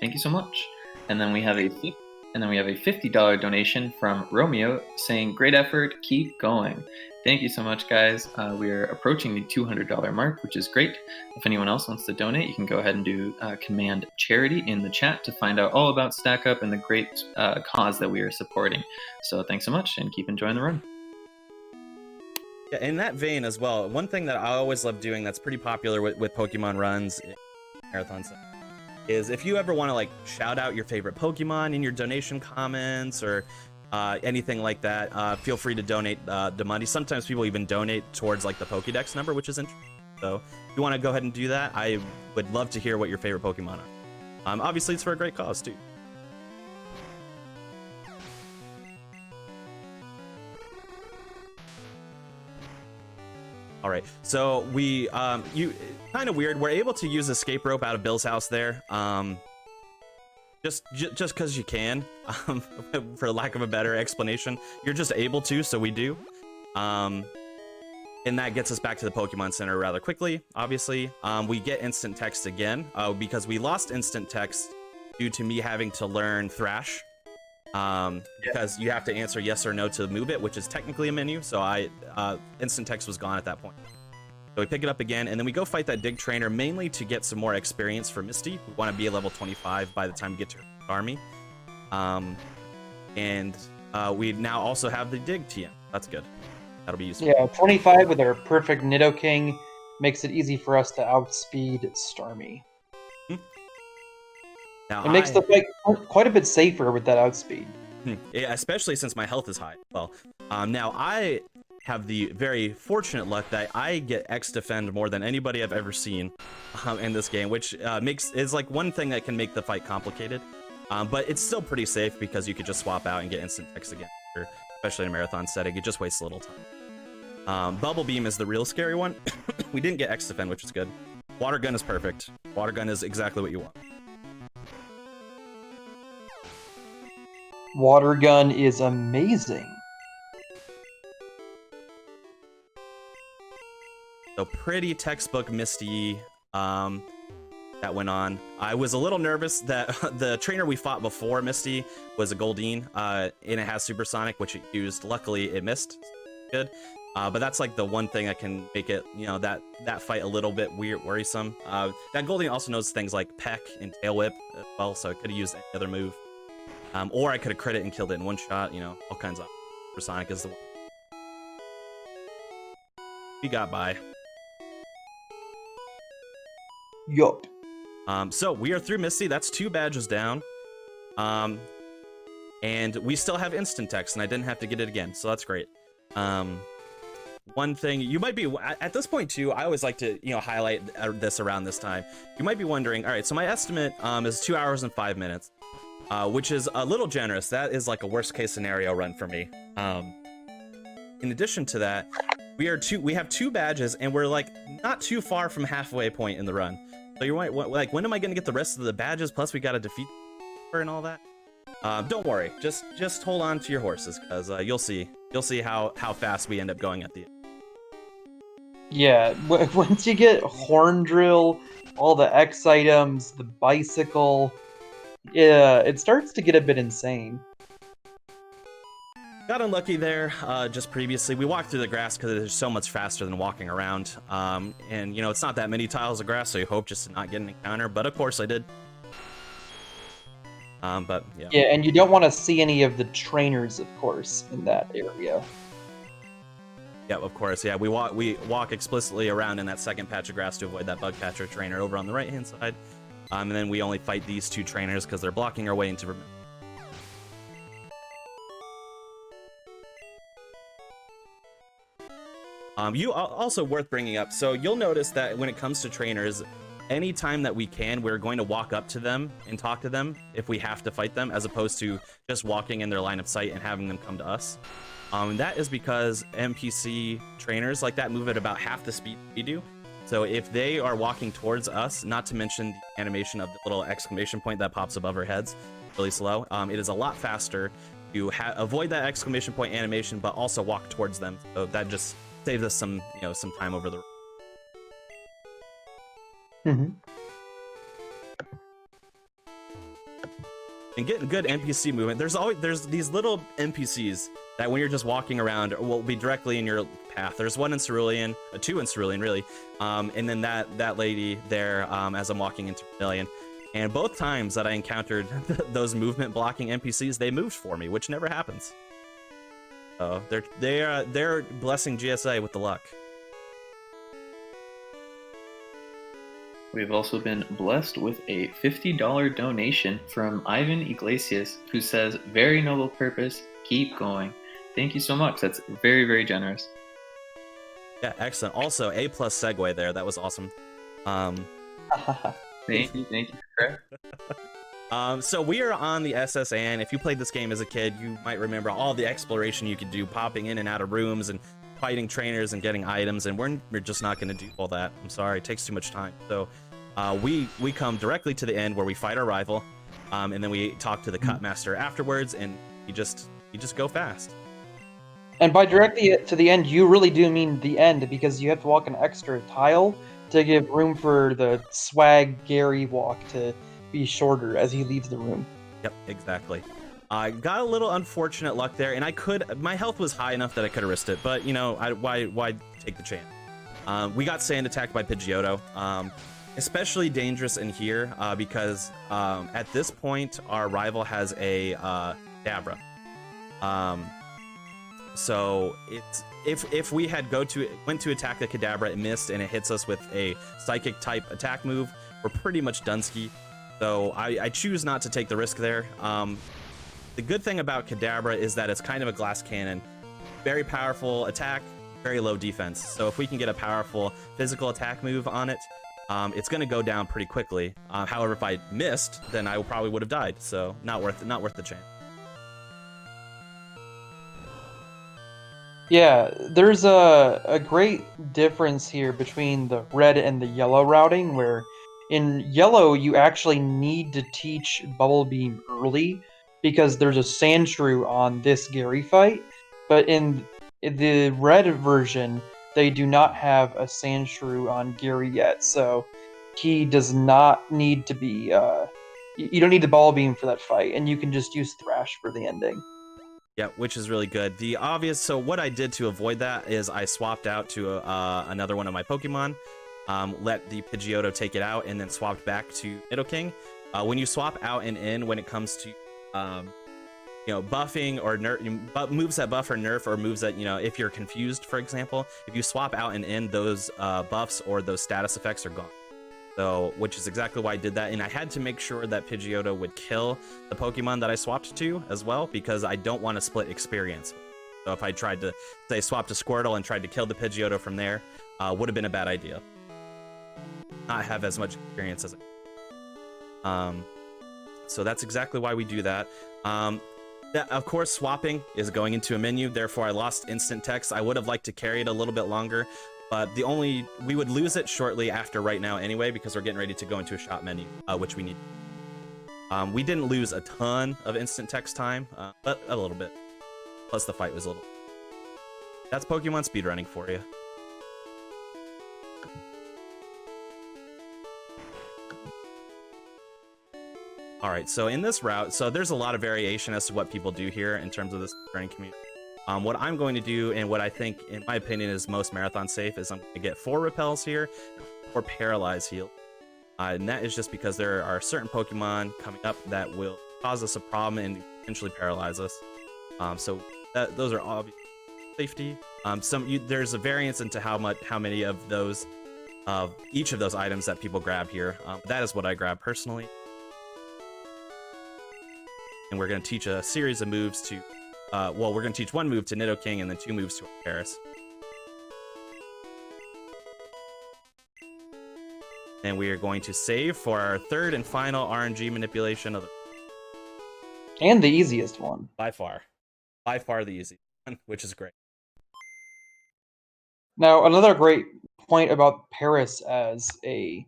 Thank you so much. And then we have a tip, And then we have a $50 donation from Romeo saying, great effort, keep going. Thank you so much, guys. We are approaching the $200 mark, which is great. If anyone else wants to donate, you can go ahead and do command charity in the chat to find out all about Stack Up and the great cause that we are supporting. So thanks so much, and keep enjoying the run. Yeah, in that vein as well, one thing that I always love doing that's pretty popular with Pokemon runs, marathons, is if you ever want to like shout out your favorite Pokemon in your donation comments or anything like that, feel free to donate the money. Sometimes people even donate towards like the Pokédex number, which is interesting. So if you want to go ahead and do that, I would love to hear what your favorite Pokemon are. Obviously, it's for a great cause too. All right, so we kind of weird. We're able to use escape rope out of Bill's house there. Just because you can, for lack of a better explanation. You're just able to, so we do. And that gets us back to the Pokemon Center rather quickly, obviously. We get instant text again, because we lost instant text due to me having to learn Thrash. Because you have to answer yes or no to move it, which is technically a menu, so instant text was gone at that point. So we pick it up again, and then we go fight that dig trainer, mainly to get some more experience for Misty. We want to be a level 25 by the time we get to Army. And we now also have the dig TM. That's good. That'll be useful. Yeah, 25 with our perfect Nidoking makes it easy for us to outspeed Starmie. Now, it makes the fight quite a bit safer with that outspeed. Yeah, especially since my health is high. Well, now I have the very fortunate luck that I get X defend more than anybody I've ever seen in this game, which is like one thing that can make the fight complicated. But it's still pretty safe because you could just swap out and get instant text again, especially in a marathon setting. It just wastes a little time. Bubble Beam is the real scary one. We didn't get X defend, which is good. Water Gun is perfect. Water Gun is exactly what you want. Water Gun is amazing. So pretty textbook Misty that went on. I was a little nervous that the trainer we fought before Misty was a Goldeen, and it has Supersonic, which it used. Luckily, it missed. Good. But that's like the one thing that can make it, that fight a little bit worrisome. That Goldeen also knows things like Peck and Tail Whip as well, so it could have used any other move. Or I could have crit it and killed it in one shot, all kinds of. Supersonic is the one. We got by. Yup. So we are through Misty. That's 2 badges down. And we still have instant text, and I didn't have to get it again, so that's great. One thing you might be at this point too, I always like to highlight this around this time. You might be wondering, all right, so my estimate is 2 hours and 5 minutes, which is a little generous. That is like a worst case scenario run for me. In addition to that, we have 2 badges, and we're like not too far from halfway point in the run. So you're like, when am I going to get the rest of the badges? Plus we got to defeat her and all that. Don't worry, just hold on to your horses, because you'll see how fast we end up going at the end. Yeah, once you get Horn Drill, all the X items, the bicycle, yeah, it starts to get a bit insane. Got unlucky there just previously. We walked through the grass because it is so much faster than walking around. And, it's not that many tiles of grass, so you hope just to not get an encounter. But, of course, I did. But, yeah. Yeah, and you don't want to see any of the trainers, of course, in that area. Yeah, of course. Yeah, we walk explicitly around in that second patch of grass to avoid that bug catcher trainer over on the right-hand side. And then we only fight these 2 trainers because they're blocking our way into... You also worth bringing up, so you'll notice that when it comes to trainers, anytime that we can, we're going to walk up to them and talk to them if we have to fight them, as opposed to just walking in their line of sight and having them come to us. That is because NPC trainers like that move at about half the speed we do. So if they are walking towards us, not to mention the animation of the little exclamation point that pops above our heads, really slow, it is a lot faster to avoid that exclamation point animation, but also walk towards them. So that just saves us some time over the. and getting good NPC movement. There's these little NPCs that when you're just walking around will be directly in your path. There's one in Cerulean, two in Cerulean really, and then that lady there as I'm walking into Vermilion. And both times that I encountered those movement blocking NPCs, they moved for me, which never happens. Oh, they're blessing GSA with the luck. We've also been blessed with a $50 donation from Ivan Iglesias, who says, "Very noble purpose. Keep going." Thank you so much. That's very, very generous. Yeah, excellent. Also, A+ segue there. That was awesome. Thank you. So we are on the SSN. If you played this game as a kid, you might remember all the exploration you could do, popping in and out of rooms and fighting trainers and getting items, and we're just not going to do all that. I'm sorry, it takes too much time. So we come directly to the end where we fight our rival, and then we talk to the cut master afterwards, and you just go fast. And by directly to the end, you really do mean the end, because you have to walk an extra tile to give room for the swag Gary walk to be shorter as he leaves the room. Yep, exactly. I got a little unfortunate luck there, and my health was high enough that I could have risked it, but you know, why take the chance? We got sand attacked by Pidgeotto, especially dangerous in here because at this point our rival has a Kadabra. So it's if we had went to attack the Kadabra, it missed, and it hits us with a psychic type attack move, we're pretty much Dunsky. So I choose not to take the risk there. The good thing about Kadabra is that it's kind of a glass cannon. Very powerful attack, very low defense. So if we can get a powerful physical attack move on it, it's going to go down pretty quickly. However, if I missed, then I probably would have died. So not worth the chance. Yeah, there's a great difference here between the red and the yellow routing, where in yellow you actually need to teach Bubble Beam early because there's a Sandshrew on this Gary fight, but in the red version they do not have a Sandshrew on Gary yet, so he does not need to be you don't need the Bubble Beam for that fight, and you can just use Thrash for the ending. Yeah, which is really good. So what I did to avoid that is I swapped out to another one of my Pokemon, let the Pidgeotto take it out, and then swapped back to Nidoking. When you swap out and in, when it comes to buffing or nerf, moves that buff or nerf, or moves that, if you're confused, for example, if you swap out and in, those buffs or those status effects are gone. So, which is exactly why I did that, and I had to make sure that Pidgeotto would kill the Pokemon that I swapped to as well, because I don't want to split experience. So if I tried to, say, swap to Squirtle and tried to kill the Pidgeotto from there, would have been a bad idea. Not have as much experience as I. So that's exactly why we do that. Of course, swapping is going into a menu, therefore I lost instant text. I would have liked to carry it a little bit longer, but we would lose it shortly after right now anyway, because we're getting ready to go into a shop menu, which we need. We didn't lose a ton of instant text time, but a little bit. Plus the fight was a little. That's Pokemon speedrunning for you. All right, so in this route, there's a lot of variation as to what people do here in terms of this running community. What I'm going to do, and what I think, in my opinion, is most marathon safe, is I'm going to get 4 repels here, or paralyze heal. And that is just because there are certain Pokemon coming up that will cause us a problem and potentially paralyze us. So those are obvious safety. There's a variance into how many of those, each of those items that people grab here. That is what I grab personally. And we're going to teach a series of moves to, we're going to teach 1 move to Nidoking and then 2 moves to Paris. And we are going to save for our 3rd and final RNG manipulation of the... And the easiest one. By far. By far the easiest one, which is great. Now, another great point about Paris as a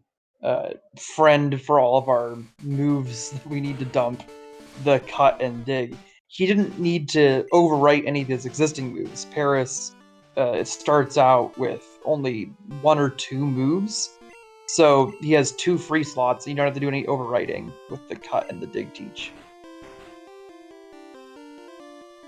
friend for all of our moves that we need to dump, the cut and dig. He didn't need to overwrite any of his existing moves. Paris starts out with only 1 or 2 moves, so he has 2 free slots, and you don't have to do any overwriting with the cut and the dig teach.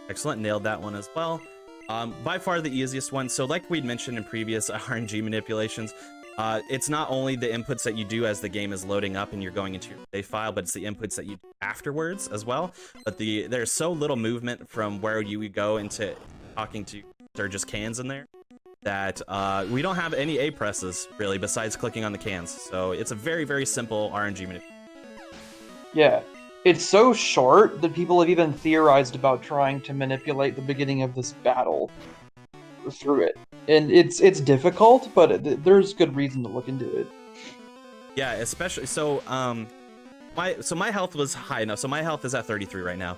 Excellent, nailed that one as well. By far the easiest one. So like we'd mentioned in previous RNG manipulations, it's not only the inputs that you do as the game is loading up and you're going into your save file, but it's the inputs that you do afterwards as well. But there's so little movement from where you go into talking to or just cans in there that we don't have any A presses really besides clicking on the cans. So it's a very, very simple RNG manipulation. Yeah. It's so short that people have even theorized about trying to manipulate the beginning of this battle through it. And it's difficult, but there's good reason to look into it. Yeah, especially so my health was high enough. So my health is at 33 right now,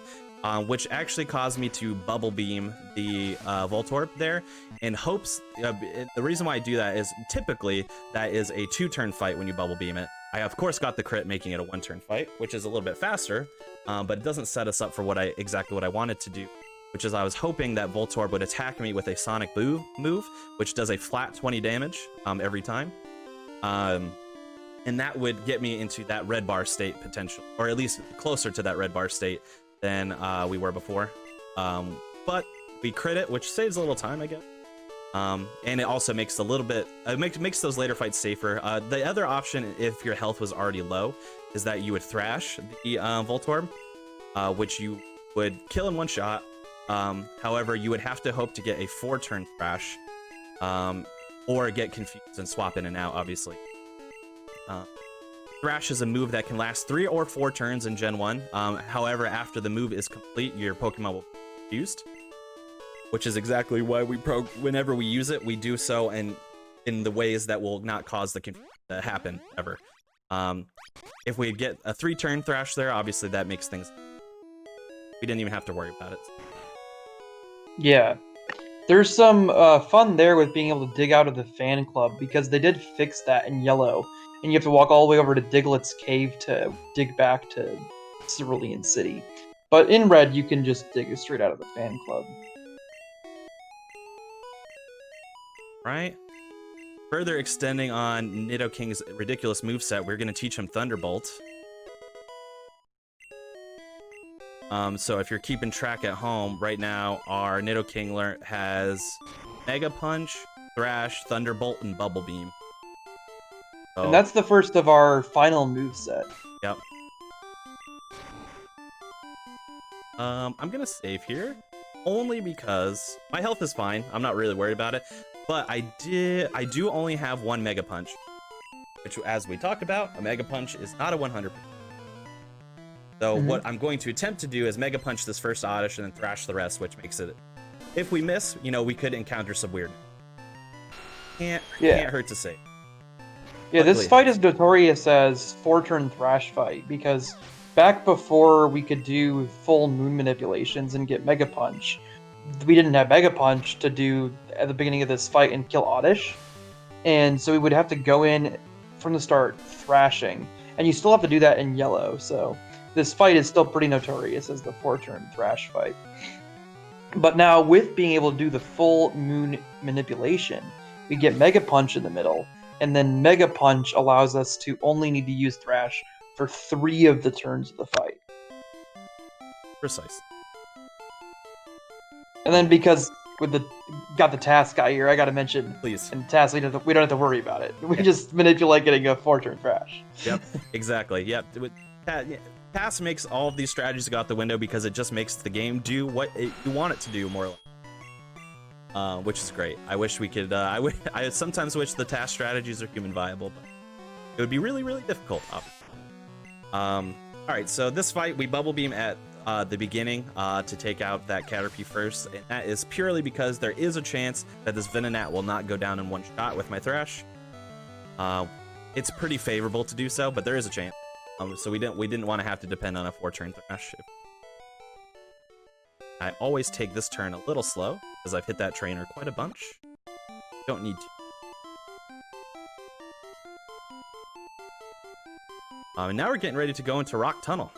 which actually caused me to bubble beam the Voltorb there in hopes. The reason why I do that is typically that is a 2-turn fight when you bubble beam it. I of course got the crit, making it a 1-turn fight, which is a little bit faster, but it doesn't set us up for exactly what I wanted to do, which is I was hoping that Voltorb would attack me with a Sonic Boom move, which does a flat 20 damage every time. And that would get me into that red bar state potential, or at least closer to that red bar state than we were before. But we crit it, which saves a little time, I guess. And it also makes makes those later fights safer. The other option, if your health was already low, is that you would thrash the Voltorb, which you would kill in one shot. However, you would have to hope to get a 4-turn thrash, or get confused and swap in and out, obviously. Thrash is a move that can last 3 or 4 turns in Gen 1. However, after the move is complete, your Pokemon will be confused, which is exactly why whenever we use it, we do so in the ways that will not cause the confusion to happen ever. If we get a 3-turn Thrash there, obviously that makes things... We didn't even have to worry about it. Yeah. There's some fun there with being able to dig out of the fan club, because they did fix that in yellow, and you have to walk all the way over to Diglett's cave to dig back to Cerulean City. But in red, you can just dig straight out of the fan club. Right? Further extending on Nidoking's ridiculous moveset, we're going to teach him Thunderbolt. So if you're keeping track at home, right now our Nidoking has Mega Punch, Thrash, Thunderbolt, and Bubble Beam. So, And that's the first of our final moveset. Yep. I'm gonna save here, only because my health is fine. I'm not really worried about it, but I do only have 1 Mega Punch, which, as we talked about, a Mega Punch is not a 100%. So what I'm going to attempt to do is Mega Punch this first Oddish and then Thrash the rest, which makes it... If we miss, we could encounter some weirdness. Can't hurt to say. Yeah, this fight is notorious as 4-turn Thrash fight, because back before we could do full moon manipulations and get Mega Punch, we didn't have Mega Punch to do at the beginning of this fight and kill Oddish. And so we would have to go in from the start thrashing. And you still have to do that in yellow, so... This fight is still pretty notorious as the 4-turn Thrash fight. But now, with being able to do the full moon manipulation, we get Mega Punch in the middle, and then Mega Punch allows us to only need to use Thrash for 3 of the turns of the fight. Precise. And then because got the task guy here, I gotta mention, please. In task, we don't have to worry about it. We just manipulate getting a 4-turn Thrash. Yep, exactly. Yep. Pass makes all of these strategies go out the window because it just makes the game do what you want it to do, more or less. Which is great. I wish we could. I sometimes wish the task strategies are human viable, but it would be really, really difficult. All right, so this fight we bubble beam at the beginning to take out that Caterpie first, and that is purely because there is a chance that this Venonat will not go down in one shot with my Thrash. It's pretty favorable to do so, but there is a chance. So we didn't want to have to depend on a 4-turn Thrash. I always take this turn a little slow, because I've hit that trainer quite a bunch. Don't need to. And now we're getting ready to go into Rock Tunnel.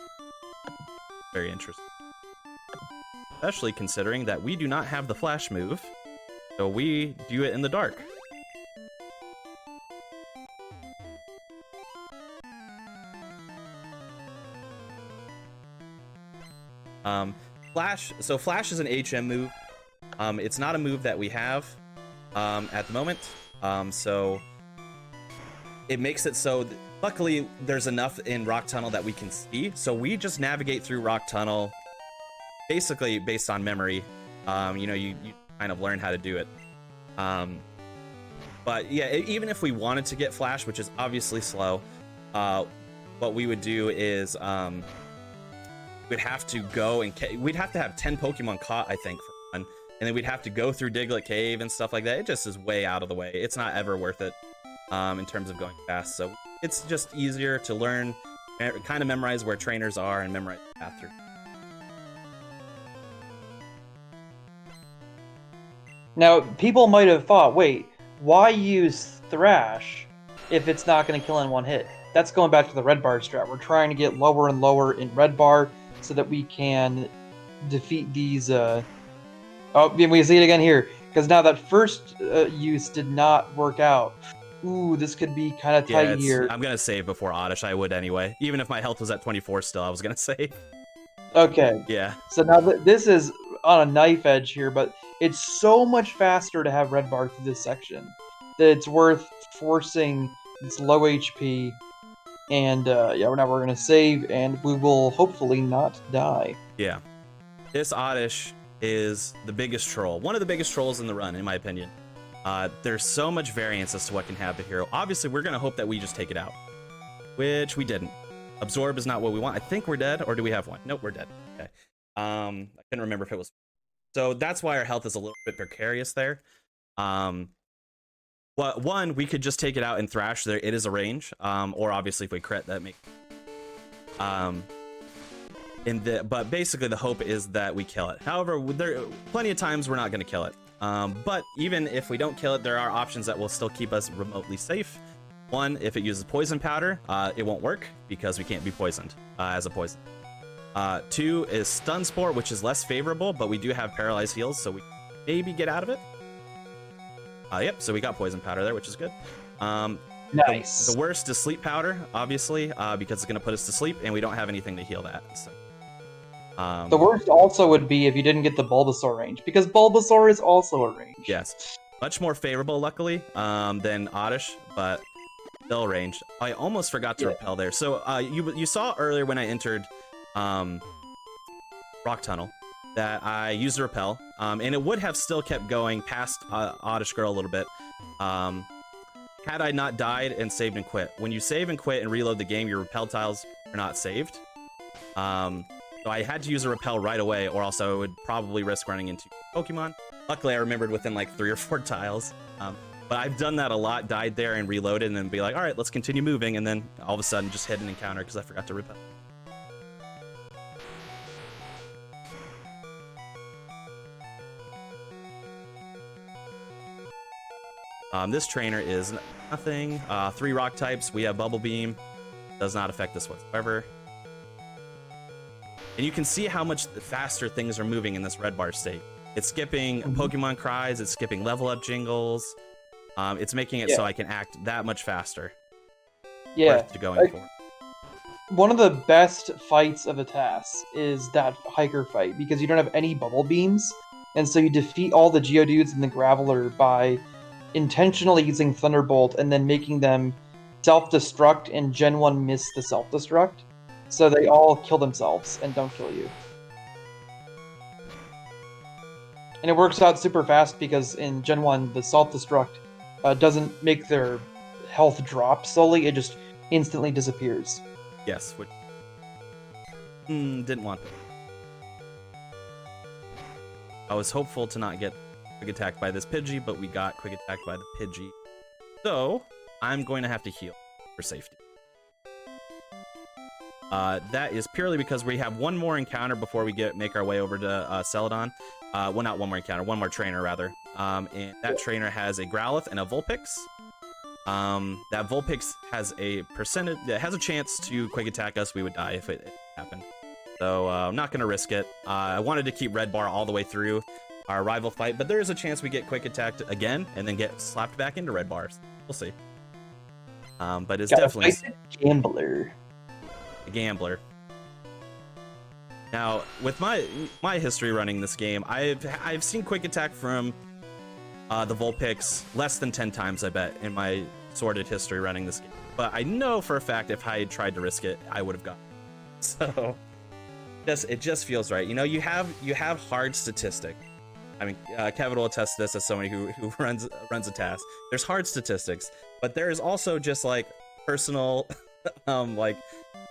Very interesting. Especially considering that we do not have the Flash move, so we do it in the dark. Flash. So Flash is an HM move. It's not a move that we have at the moment. So it makes it so luckily there's enough in Rock Tunnel that we can see. So we just navigate through Rock Tunnel basically based on memory. You know, you kind of learn how to do it. But yeah, even if we wanted to get Flash, which is obviously slow, what we would do is we'd have to go and we'd have to have 10 Pokemon caught, I think, for fun. And then we'd have to go through Diglett Cave and stuff like that. It just is way out of the way. It's not ever worth it in terms of going fast. So it's just easier to learn, kind of memorize where trainers are and memorize the path through. Now, people might have thought, wait, why use Thrash if it's not going to kill in one hit? That's going back to the red bar strat. We're trying to get lower and lower in red bar so that we can defeat these... Oh, we see it again here. Because now that first use did not work out. Ooh, this could be kind of tight here. I'm going to save before Oddish. I would anyway. Even if my health was at 24 still, I was going to save. Okay. Yeah. So now this is on a knife edge here, but it's so much faster to have red bar through this section that it's worth forcing this low HP. And yeah, now we're going to save, and we will hopefully not die. Yeah. This Oddish is the biggest troll. One of the biggest trolls in the run, in my opinion. There's so much variance as to what can happen here. Obviously, we're going to hope that we just take it out, which we didn't. Absorb is not what we want. I think we're dead, or do we have one? Nope, we're dead. Okay. I couldn't remember if it was. So that's why our health is a little bit precarious there. Well, one, we could just take it out and Thrash. There, it is a range. Or obviously, if we crit, that makes. But basically, the hope is that we kill it. However, there plenty of times we're not going to kill it. But even if we don't kill it, there are options that will still keep us remotely safe. One, if it uses poison powder, it won't work because we can't be poisoned as a poison. Two is stun sport, which is less favorable, but we do have paralyzed heals, so we maybe get out of it. Yep, so we got poison powder there, which is good. Nice. The worst is sleep powder, obviously, because it's going to put us to sleep, and we don't have anything to heal that. So. The worst also would be if you didn't get the Bulbasaur range, because Bulbasaur is also a range. Yes, much more favorable, luckily, than Oddish, but still ranged. I almost forgot to repel there. So you saw earlier when I entered Rock Tunnel that I used a repel, and it would have still kept going past Oddish Girl a little bit had I not died and saved and quit. When you save and quit and reload the game, your repel tiles are not saved. So I had to use a repel right away, or else I would probably risk running into Pokemon. Luckily, I remembered within like 3 or 4 tiles. But I've done that a lot, died there and reloaded, and then be like, all right, let's continue moving, and then all of a sudden just hit an encounter because I forgot to repel. This trainer is nothing. 3 rock types. We have Bubble Beam. Does not affect this whatsoever. And you can see how much faster things are moving in this red bar state. It's skipping Pokemon cries. It's skipping level up jingles. It's making it so I can act that much faster. Yeah. To going for. One of the best fights of the task is that hiker fight, because you don't have any bubble beams, and so you defeat all the Geodudes in the Graveler by intentionally using Thunderbolt and then making them self-destruct, and Gen 1 miss the self-destruct. So they all kill themselves and don't kill you. And it works out super fast because in Gen 1, the self-destruct doesn't make their health drop slowly, it just instantly disappears. Yes. Which... didn't want that. I was hopeful to not get quick attacked by this Pidgey, but we got quick attacked by the Pidgey. So, I'm going to have to heal for safety. That is purely because we have one more encounter before we make our way over to Celadon. Well, not one more encounter, one more trainer, rather. And that trainer has a Growlithe and a Vulpix. That Vulpix has a percentage, it has a chance to quick attack us. We would die if it happened. So I'm not going to risk it. I wanted to keep red bar all the way through our rival fight, but there is a chance we get quick attacked again and then get slapped back into red bars. We'll see. But it's definitely a gambler. A gambler. Now, with my history running this game, I've seen quick attack from the Vulpix less than 10 times, I bet, in my sorted history running this game. But I know for a fact if I had tried to risk it, I would have gotten it. So it just feels right. You know, you have hard statistics. I mean, Kevin will attest to this as somebody who runs a task. There's hard statistics, but there is also just like personal, like,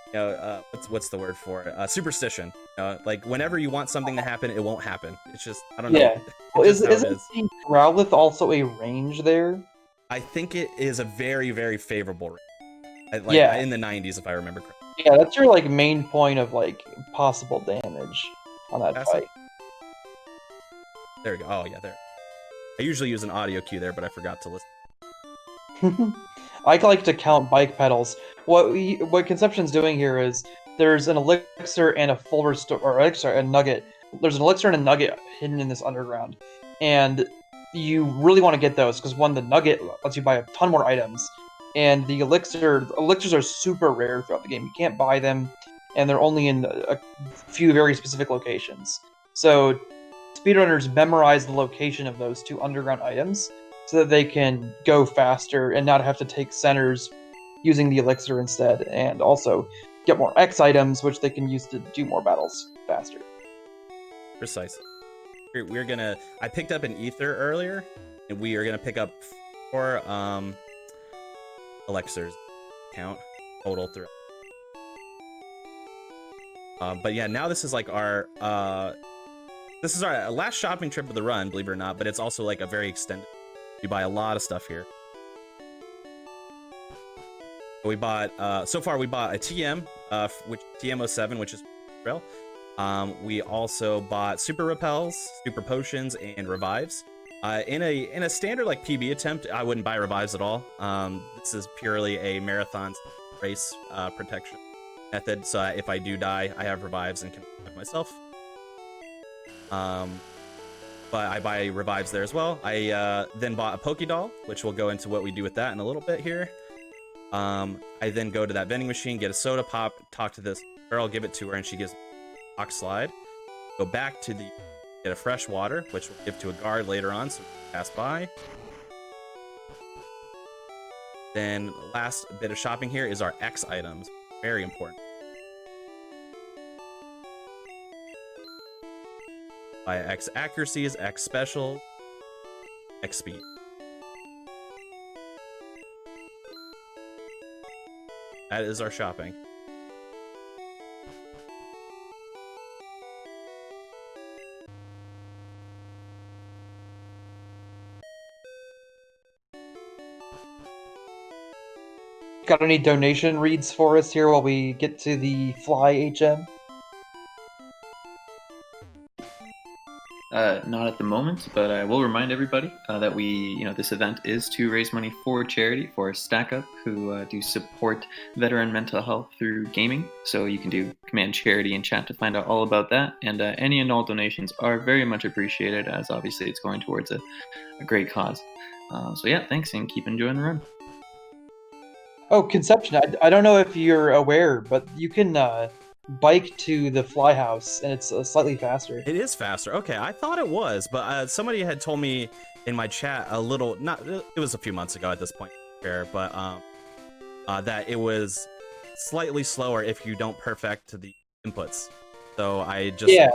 you know, what's the word for it? Superstition. Like whenever you want something to happen, it won't happen. It's just, I don't know. Yeah. Well, isn't is. the Growlithe also a range there? I think it is a very, very favorable range. Like, yeah. In the 90s, if I remember correctly. Yeah, that's your like main point of like possible damage on that fight. There we go. Oh yeah, there. I usually use an audio cue there, but I forgot to listen. I like to count bike pedals. What Conception's doing here is there's an elixir and a full restore, or elixir and nugget. There's an elixir and a nugget hidden in this underground, and you really want to get those because one, the nugget lets you buy a ton more items, and the elixirs are super rare throughout the game. You can't buy them, and they're only in a few very specific locations. So speedrunners memorize the location of those two underground items so that they can go faster and not have to take centers using the elixir instead, and also get more X items, which they can use to do more battles faster. Precisely. We're gonna... I picked up an ether earlier, and we are gonna pick up 4 elixirs count total through. But yeah, now this is like our this is our last shopping trip of the run, believe it or not, but it's also like a very extended. You buy a lot of stuff here. We bought so far we bought a TM, which TM07, which is rail. We also bought super repels, super potions, and revives. In a standard like PB attempt, I wouldn't buy revives at all. This is purely a marathon race protection method. So if I do die, I have revives and can protect myself. But I buy revives there as well. I then bought a Pokédoll, which we'll go into what we do with that in a little bit here. I then go to that vending machine, get a soda pop, talk to this girl, give it to her, and she gives me a box slide. Go back to the get a fresh water, which we'll give to a guard later on, so we can pass by. Then last bit of shopping here is our X items, very important. Buy X accuracies, X special, X speed. That is our shopping. Got any donation reads for us here while we get to the Fly HM? Not at the moment, but I will remind everybody that this event is to raise money for charity for Stack Up, who do support veteran mental health through gaming. So you can do command charity in chat to find out all about that. And any and all donations are very much appreciated, as obviously it's going towards a great cause. So yeah, thanks, and keep enjoying the run. Oh, Conception, I don't know if you're aware, but you can bike to the Fly House, and it's slightly faster. It is faster. Okay, I thought it was, but somebody had told me in my chat a little, it was a few months ago at this point, but that it was slightly slower if you don't perfect the inputs. So I just... Yeah,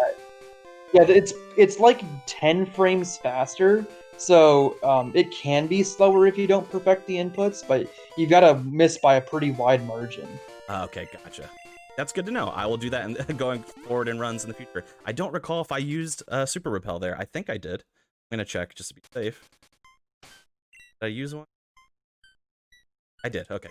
it's like 10 frames faster, so it can be slower if you don't perfect the inputs, but you gotta miss by a pretty wide margin. Okay, gotcha. That's good to know. I will do that going forward in runs in the future. I don't recall if I used Super Repel there. I think I did. I'm gonna check just to be safe. Did I use one? I did. Okay.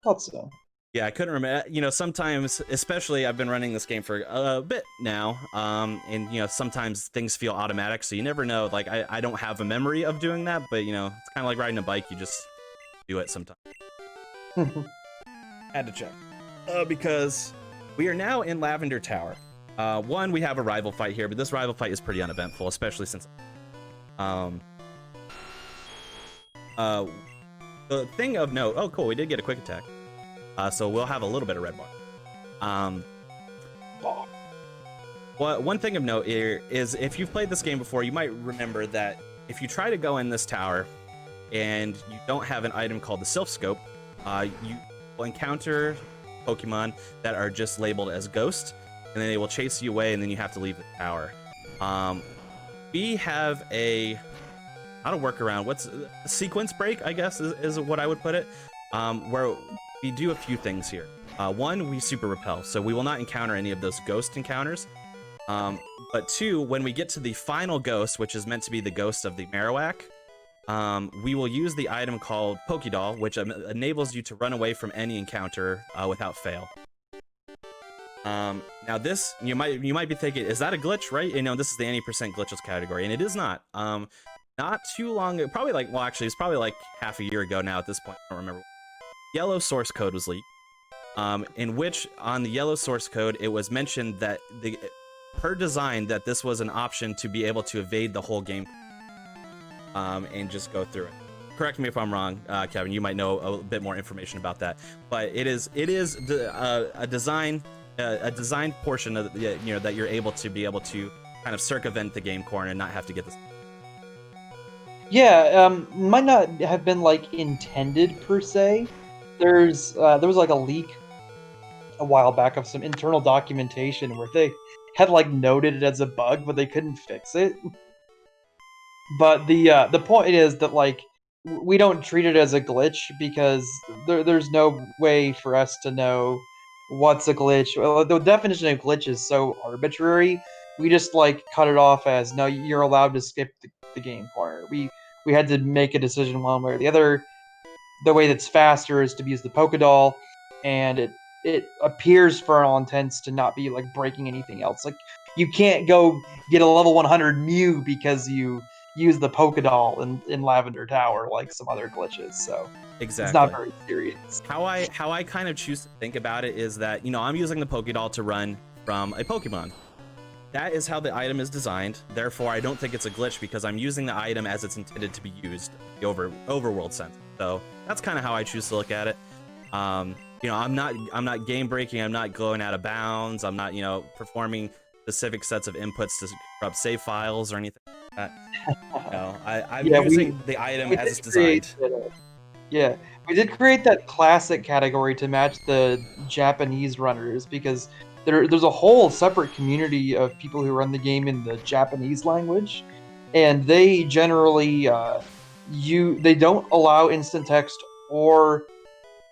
Thought so. Yeah, I couldn't remember. You know, sometimes, especially I've been running this game for a bit now, and you know, sometimes things feel automatic, so you never know. Like I don't have a memory of doing that, but you know, it's kind of like riding a bike. You just do it sometimes. Had to check. Because we are now in Lavender Tower. One, we have a rival fight here, but this rival fight is pretty uneventful, especially since the thing of note. Oh, cool, we did get a quick attack. So we'll have a little bit of red bar. Well, one thing of note here is if you've played this game before, you might remember that if you try to go in this tower and you don't have an item called the Sylph Scope, you will encounter Pokemon that are just labeled as Ghost, and then they will chase you away, and then you have to leave the tower. We have a not a workaround. What's a sequence break? I guess is what I would put it. Where we do a few things here. One, we super repel, so we will not encounter any of those ghost encounters. But two, when we get to the final ghost, which is meant to be the ghost of the Marowak, we will use the item called Pokédoll, which enables you to run away from any encounter without fail. Now this, you might be thinking, is that a glitch, right? You know, this is the any percent glitchless category, and it is not. Not too long, probably like, well, actually, it's probably like half a year ago now at this point. I don't remember. Yellow source code was leaked, in which on the yellow source code, it was mentioned that per design that this was an option to be able to evade the whole game, and just go through it. Correct me if I'm wrong, Kevin. You might know a bit more information about that, but it is a design portion of that you're able to kind of circumvent the game corner and not have to get this. Yeah, might not have been like intended per se. There was like a leak a while back of some internal documentation where they had like noted it as a bug, but they couldn't fix it. But the point is that like we don't treat it as a glitch because there's no way for us to know what's a glitch. Well, the definition of glitch is so arbitrary. We just like cut it off as no, you're allowed to skip the game corner. We had to make a decision one way or the other. The way that's faster is to use the Pokédoll, and it appears for all intents to not be like breaking anything else. Like you can't go get a level 100 Mew because you use the Pokédoll in Lavender Tower like some other glitches. So exactly, it's not very serious. How I kind of choose to think about it is that, you know, I'm using the Pokédoll to run from a Pokemon. That is how the item is designed. Therefore, I don't think it's a glitch because I'm using the item as it's intended to be used, the overworld sense. So that's kind of how I choose to look at it. You know, I'm not game breaking. I'm not going out of bounds. I'm not, you know, performing specific sets of inputs to corrupt save files or anything like that. No, I'm using the item as it's designed. Yeah, we did create that classic category to match the Japanese runners because there's a whole separate community of people who run the game in the Japanese language, and they generally they don't allow instant text or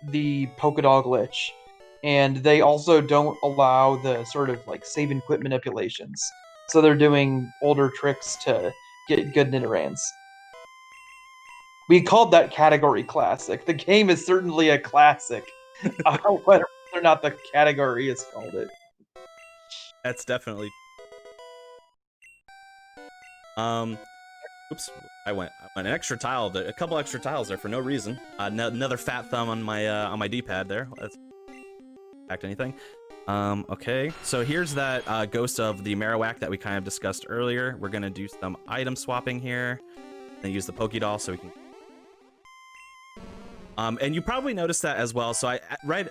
the Pokédoll glitch, and they also don't allow the sort of like save and quit manipulations. So they're doing older tricks to get good Nidorans. We called that category classic. The game is certainly a classic. Whether or not the category has called it. That's definitely. Oops, I went an extra tile there, a couple extra tiles there for no reason. Another fat thumb on my D-pad there. Let's act anything. Okay, so here's that ghost of the Marowak that we kind of discussed earlier. We're gonna do some item swapping here, and use the Pokédoll so we can. And you probably noticed that as well. So I right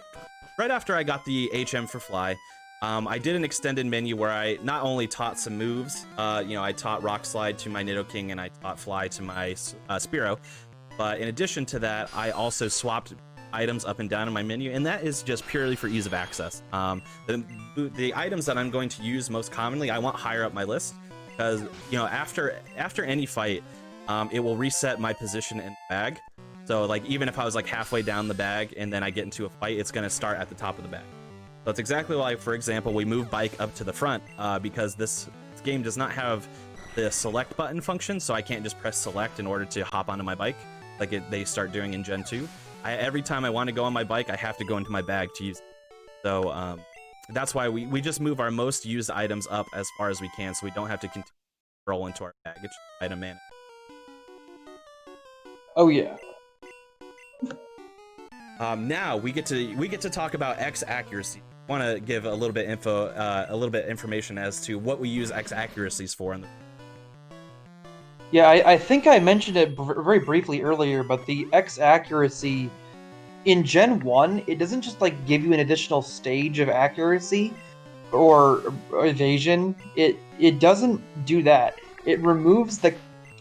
after I got the HM for Fly. I did an extended menu where I not only taught some moves, you know, I taught Rock Slide to my Nidoking and I taught Fly to my Spearow, but in addition to that, I also swapped items up and down in my menu, and that is just purely for ease of access. The items that I'm going to use most commonly, I want higher up my list, because, you know, after any fight, it will reset my position in the bag. So, like, even if I was, like, halfway down the bag and then I get into a fight, it's going to start at the top of the bag. So it's exactly like, for example, we move bike up to the front because this game does not have the select button function, so I can't just press select in order to hop onto my bike like they start doing in Gen 2. Every time I want to go on my bike, I have to go into my bag to use it. So that's why we just move our most used items up as far as we can, so we don't have to continue to roll into our bag. It's item management. Oh yeah. Now we get to talk about X accuracy. I want to give a little bit information as to what we use X accuracies for. Yeah, I think I mentioned it very briefly earlier, but the X accuracy in Gen 1, it doesn't just like give you an additional stage of accuracy. or evasion, it doesn't do that. It removes the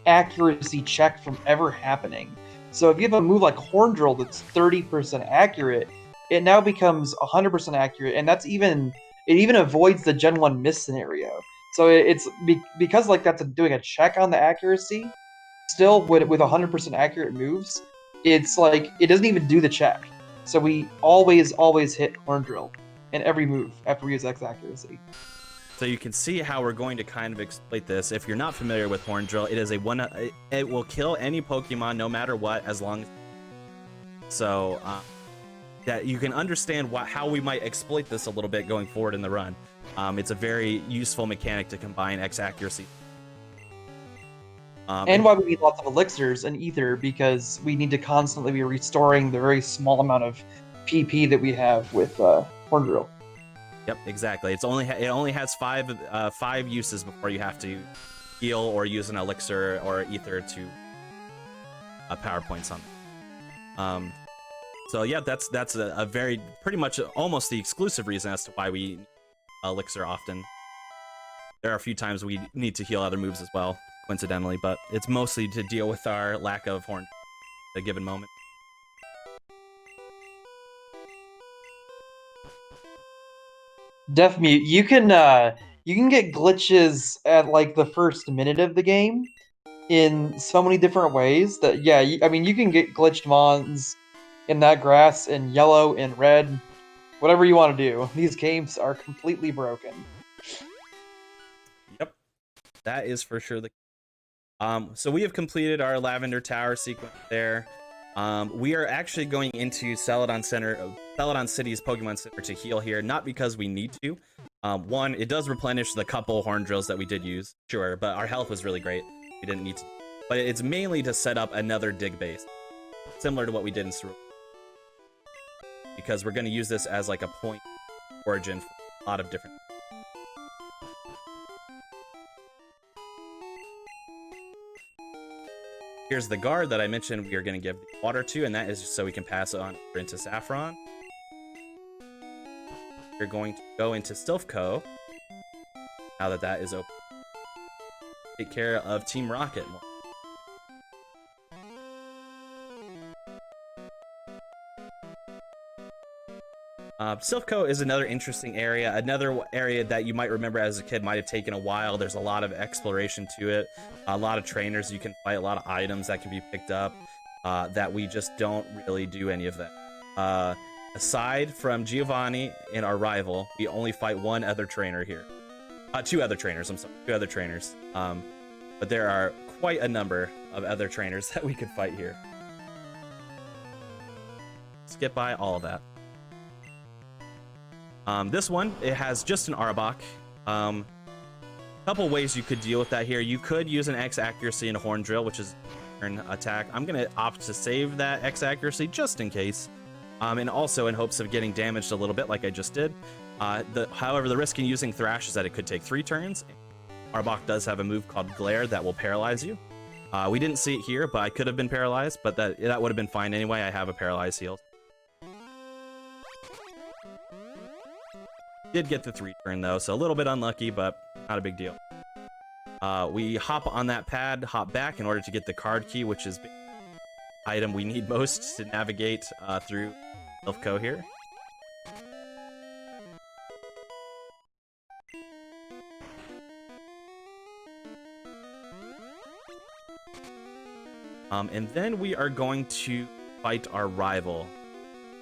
accuracy check from ever happening. So if you have a move like Horn Drill that's 30% accurate, it now becomes 100% accurate, and it even avoids the Gen 1 miss scenario. So because like that's doing a check on the accuracy, still with 100% accurate moves, it's like it doesn't even do the check. So we always hit Horn Drill in every move after we use X accuracy. So you can see how we're going to kind of exploit this. If you're not familiar with Horn Drill, it will kill any Pokemon no matter what, as long as that you can understand how we might exploit this a little bit going forward in the run. It's a very useful mechanic to combine X accuracy. And why we need lots of elixirs and ether, because we need to constantly be restoring the very small amount of PP that we have with Horn Drill. Yep, exactly. It only has five uses before you have to heal or use an elixir or ether to power points on it. So yeah, that's a very pretty much almost the exclusive reason as to why we elixir often. There are a few times we need to heal other moves as well, coincidentally, but it's mostly to deal with our lack of horn at a given moment. Def Mute, you can get glitches at like the first minute of the game in so many different ways that I mean you can get glitched mons in that grass in yellow and red, whatever you want to do. These games are completely broken. Yep, that is for sure the. So we have completed our Lavender Tower sequence there. We are actually going into Celadon City's Pokemon Center to heal here, not because we need to. One, it does replenish the couple Horn Drills that we did use, sure, but our health was really great. We didn't need to. But it's mainly to set up another dig base, similar to what we did in Cerulean. Because we're going to use this as like a point origin for a lot of different. Here's the guard that I mentioned we are going to give the water to, and that is just so we can pass it on into Saffron. We're going to go into Silphco, now that that is open. Take care of Team Rocket more. Silphco is another interesting area, another area that you might remember as a kid might have taken a while. There's a lot of exploration to it, a lot of trainers you can fight, a lot of items that can be picked up that we just don't really do any of that. Aside from Giovanni and our rival, we only fight one other trainer here. Two other trainers, but there are quite a number of other trainers that we could fight here. Skip by all of that. This one, it has just an Arbok. Couple ways you could deal with that here. You could use an X accuracy and a Horn Drill, which is an attack. I'm going to opt to save that X accuracy just in case. And also in hopes of getting damaged a little bit like I just did. However, the risk in using Thrash is that it could take 3 turns. Arbok does have a move called Glare that will paralyze you. We didn't see it here, but I could have been paralyzed, but that would have been fine anyway. I have a paralyzed heal. Did get the 3 turn though, so a little bit unlucky, but not a big deal. We hop on that pad, hop back in order to get the card key, which is the item we need most to navigate through Silphco here. And then we are going to fight our rival.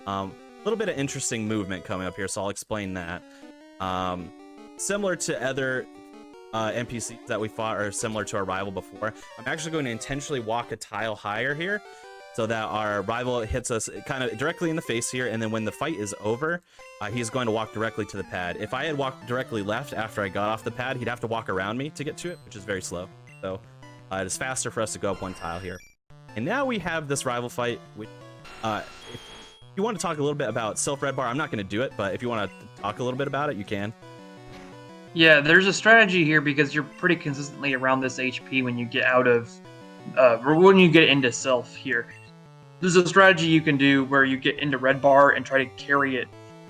A little bit of interesting movement coming up here, so I'll explain that. Similar to other NPCs that we fought, or similar to our rival before, I'm actually going to intentionally walk a tile higher here so that our rival hits us kind of directly in the face here, and then when the fight is over, he's going to walk directly to the pad. If I had walked directly left after I got off the pad, he'd have to walk around me to get to it, which is very slow. So it is faster for us to go up one tile here. And now we have this rival fight, which if you want to talk a little bit about Silph Red Bar, I'm not going to do it, but if you want to talk a little bit about it, you can. Yeah, there's a strategy here because you're pretty consistently around this HP when you get out of, or when you get into Silph here. There's a strategy you can do where you get into Red Bar and try to carry it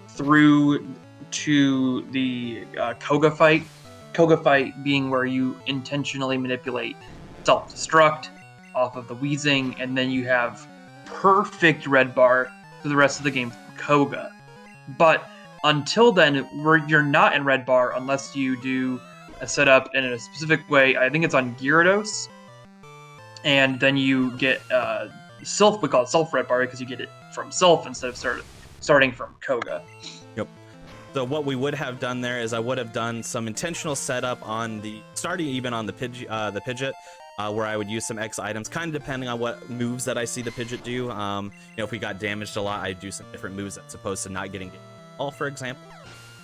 through to the Koga fight. Koga fight being where you intentionally manipulate self-destruct off of the Wheezing, and then you have perfect red bar for the rest of the game from Koga. But until then, you're not in red bar unless you do a setup in a specific way. I think it's on Gyarados, and then you get Sylph. We call it Sylph red bar because you get it from Sylph instead of starting from Koga. Yep. So what we would have done there is I would have done some intentional setup on the starting even on the Pidgeot, where I would use some X items, kind of depending on what moves that I see the Pidgeot do. You know, if we got damaged a lot, I'd do some different moves that's opposed to not getting all, for example.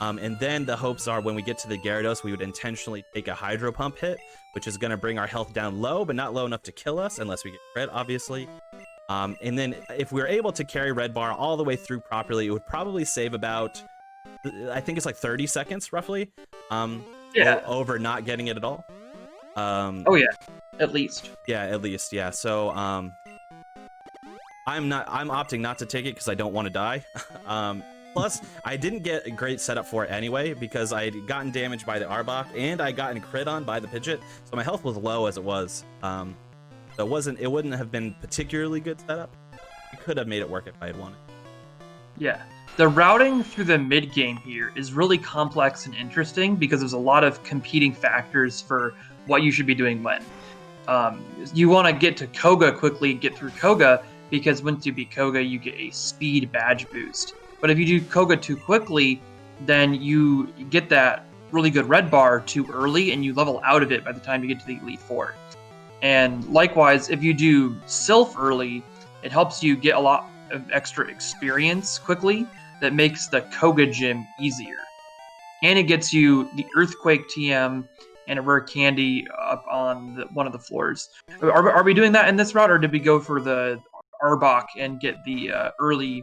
And then the hopes are when we get to the Gyarados, we would intentionally take a Hydro Pump hit, which is going to bring our health down low, but not low enough to kill us unless we get crit, obviously. And then if we were able to carry red bar all the way through properly, it would probably save about, I think it's like 30 seconds roughly, over not getting it at all. Oh yeah, at least. Yeah, at least, yeah. So I'm opting not to take it because I don't want to die. Plus, I didn't get a great setup for it anyway because I had gotten damaged by the Arbok and I gotten crit on by the Pidgeot, so my health was low as it was. So it wouldn't have been particularly good setup. I could have made it work if I had wanted. Yeah. The routing through the mid game here is really complex and interesting because there's a lot of competing factors for what you should be doing when. You want to get to Koga quickly, get through Koga, because once you beat Koga, you get a speed badge boost. But if you do Koga too quickly, then you get that really good red bar too early and you level out of it by the time you get to the Elite Four. And likewise, if you do Sylph early, it helps you get a lot of extra experience quickly that makes the Koga gym easier. And it gets you the Earthquake TM and a rare candy up on one of the floors. Are we doing that in this route, or did we go for the Arbok and get the early...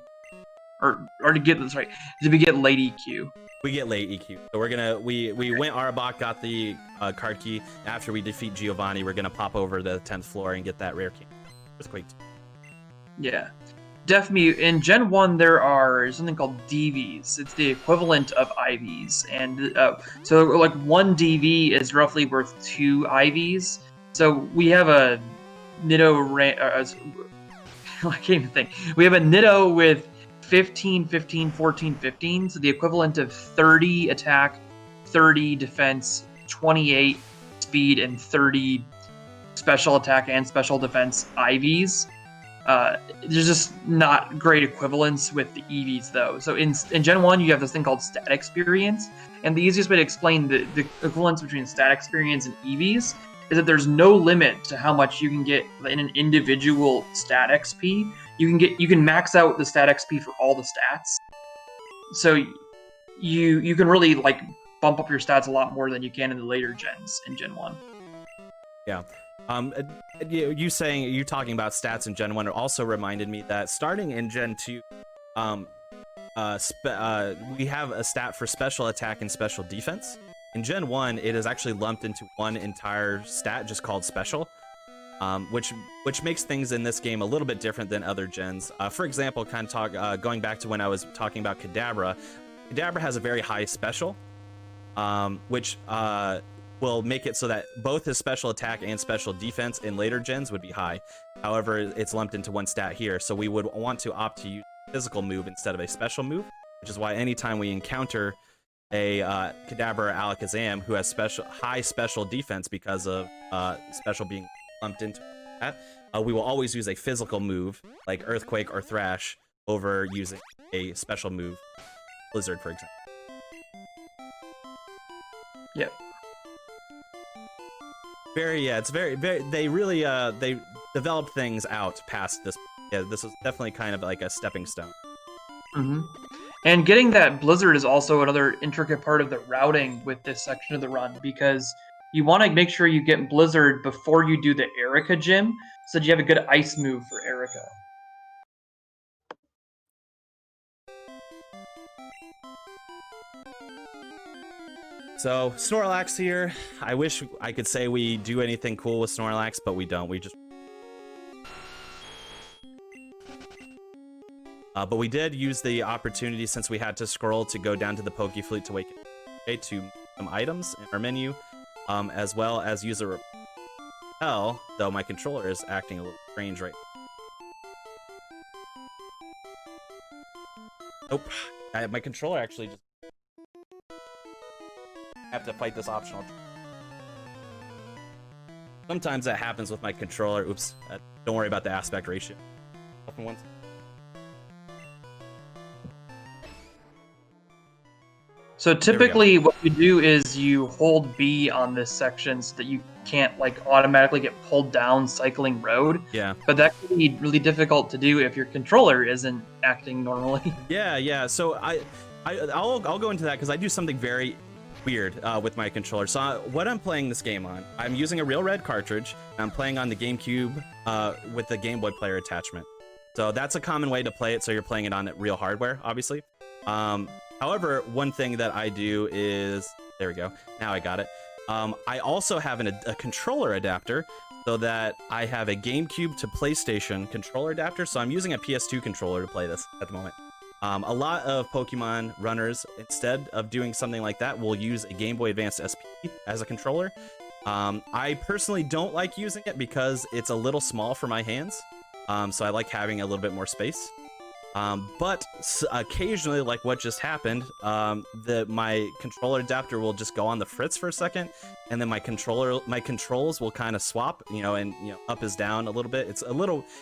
Or did we get late EQ? We get late EQ. So we went Arbok, got the card key. After we defeat Giovanni, we're gonna pop over the 10th floor and get that rare key. Earthquake. Yeah. Definitely, in Gen 1, there are something called DVs. It's the equivalent of IVs. And so, like, 1 DV is roughly worth 2 IVs. So, we have a Niddo... I can't even think. We have a Niddo with 15, 15, 14, 15. So, the equivalent of 30 attack, 30 defense, 28 speed, and 30 special attack and special defense IVs. There's just not great equivalence with the EVs, though. So in Gen 1, you have this thing called stat experience, and the easiest way to explain the equivalence between stat experience and EVs is that there's no limit to how much you can get in an individual stat XP. You can max out the stat XP for all the stats. So you can really like bump up your stats a lot more than you can in the later gens in Gen 1. Yeah. You talking about stats in Gen 1 also reminded me that starting in Gen 2, we have a stat for special attack and special defense. In Gen 1, it is actually lumped into one entire stat just called special, which makes things in this game a little bit different than other gens. For example, going back to when I was talking about Kadabra has a very high special, which will make it so that both his special attack and special defense in later gens would be high. However, it's lumped into one stat here, so we would want to opt to use a physical move instead of a special move, which is why anytime we encounter a Kadabra or Alakazam who has high special defense because of special being lumped into that, we will always use a physical move like Earthquake or Thrash over using a special move, Blizzard, for example. Yep. It's very they really they developed things out past this. Yeah, this was definitely kind of like a stepping stone. Mm-hmm. And getting that Blizzard is also another intricate part of the routing with this section of the run, because you want to make sure you get Blizzard before you do the Erica gym, so that you have a good ice move for Erica. So, Snorlax here. I wish I could say we do anything cool with Snorlax, but we don't. We just... But we did use the opportunity, since we had to scroll, to go down to the Poke Fleet to awaken to some items in our menu, as well as use a repel, though my controller is acting a little strange right now. Nope. My controller actually just have to fight this optional. Sometimes that happens with my controller. Oops. Don't worry about the aspect ratio. Once. So typically what you do is you hold B on this section so that you can't like automatically get pulled down cycling road. Yeah. But that can be really difficult to do if your controller isn't acting normally. Yeah. So I'll go into that because I do something very weird with my controller. So what I'm playing this game on, I'm using a real red cartridge. And I'm playing on the GameCube with the Game Boy Player attachment. So that's a common way to play it. So you're playing it on real hardware, obviously. However, one thing that I do is, there we go, now I got it. I also have a controller adapter so that I have a GameCube to PlayStation controller adapter. So I'm using a PS2 controller to play this at the moment. A lot of Pokemon runners, instead of doing something like that, will use a Game Boy Advance SP as a controller. I personally don't like using it because it's a little small for my hands. So I like having a little bit more space. But occasionally, like what just happened, my controller adapter will just go on the fritz for a second, and then my controls will kind of swap, and up is down a little bit.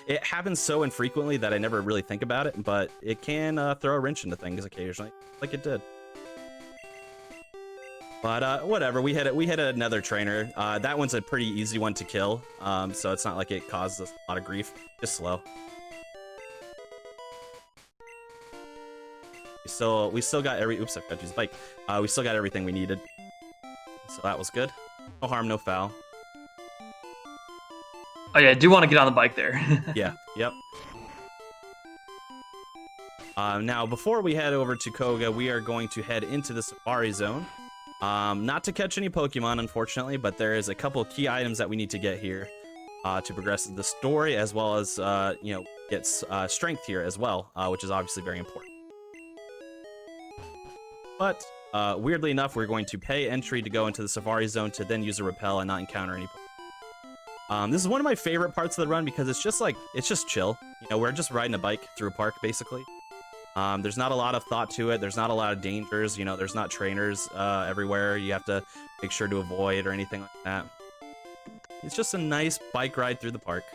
It happens so infrequently that I never really think about it, but it can throw a wrench into things occasionally, like it did. But whatever, we hit another trainer. That one's a pretty easy one to kill, so it's not like it causes us a lot of grief. Just slow. We still got oops, I forgot to use the bike. We still got everything we needed. So that was good. No harm, no foul. Oh yeah, I do want to get on the bike there. Yeah, yep. Now, before we head over to Koga, we are going to head into the Safari Zone. Not to catch any Pokemon, unfortunately, but there is a couple of key items that we need to get here to progress the story, as well as, get strength here as well, which is obviously very important. But weirdly enough, we're going to pay entry to go into the Safari Zone to then use a repel and not encounter any Pokemon. This is one of my favorite parts of the run because it's just chill. We're just riding a bike through a park, basically. There's not a lot of thought to it. There's not a lot of dangers. There's not trainers everywhere you have to make sure to avoid or anything like that. It's just a nice bike ride through the park.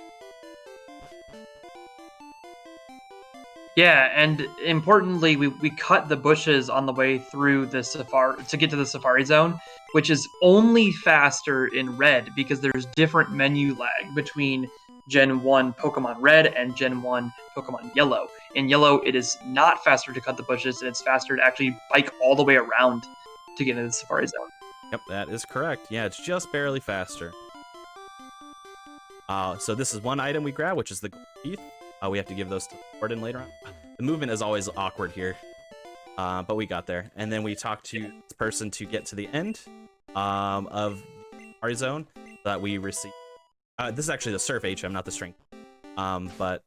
Yeah, and importantly, we cut the bushes on the way through the safari to get to the Safari Zone, which is only faster in red because there's different menu lag between Gen 1 Pokemon Red and Gen 1 Pokemon Yellow. In Yellow, it is not faster to cut the bushes, and it's faster to actually bike all the way around to get into the Safari Zone. Yep, that is correct. Yeah, it's just barely faster. So this is one item we grab, which is the gold teeth. We have to give those to Warden later on. The movement is always awkward here, but we got there. And then we talk to this person to get to the end of our zone that we receive. This is actually the Surf HM, not the Strength. But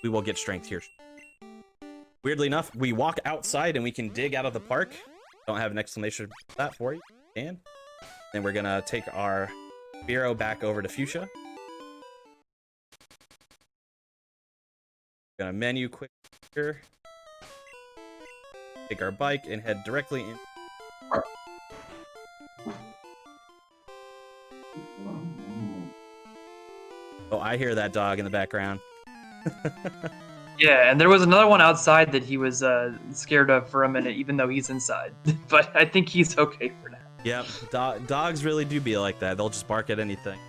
we will get Strength here. Weirdly enough, we walk outside and we can dig out of the park. Don't have an exclamation for that for you. And then we're going to take our Spearow back over to Fuchsia. Gonna menu quick here. Take our bike and head directly in. Oh, I hear that dog in the background. Yeah, and there was another one outside that he was scared of for a minute, even though he's inside. But I think he's okay for now. Yep, dogs really do be like that. They'll just bark at anything.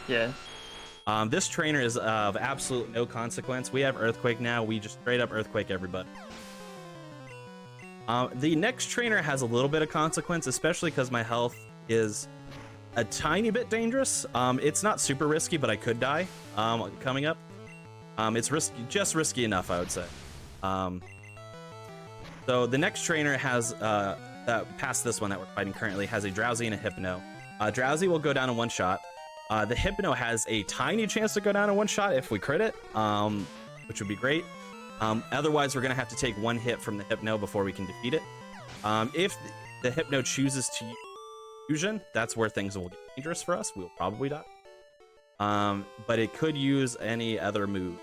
Yeah. This trainer is of absolute no consequence. We have Earthquake now. We just straight up Earthquake everybody. The next trainer has a little bit of consequence, especially because my health is a tiny bit dangerous. It's not super risky, but I could die coming up. It's risky, just risky enough, I would say. So the next trainer has, past this one that we're fighting currently, has a Drowsy and a Hypno. Drowsy will go down in one shot. The Hypno has a tiny chance to go down in one shot if we crit it, which would be great. Otherwise, we're going to have to take one hit from the Hypno before we can defeat it. If the Hypno chooses to use Fusion, that's where things will get dangerous for us. We will probably die. But it could use any other move.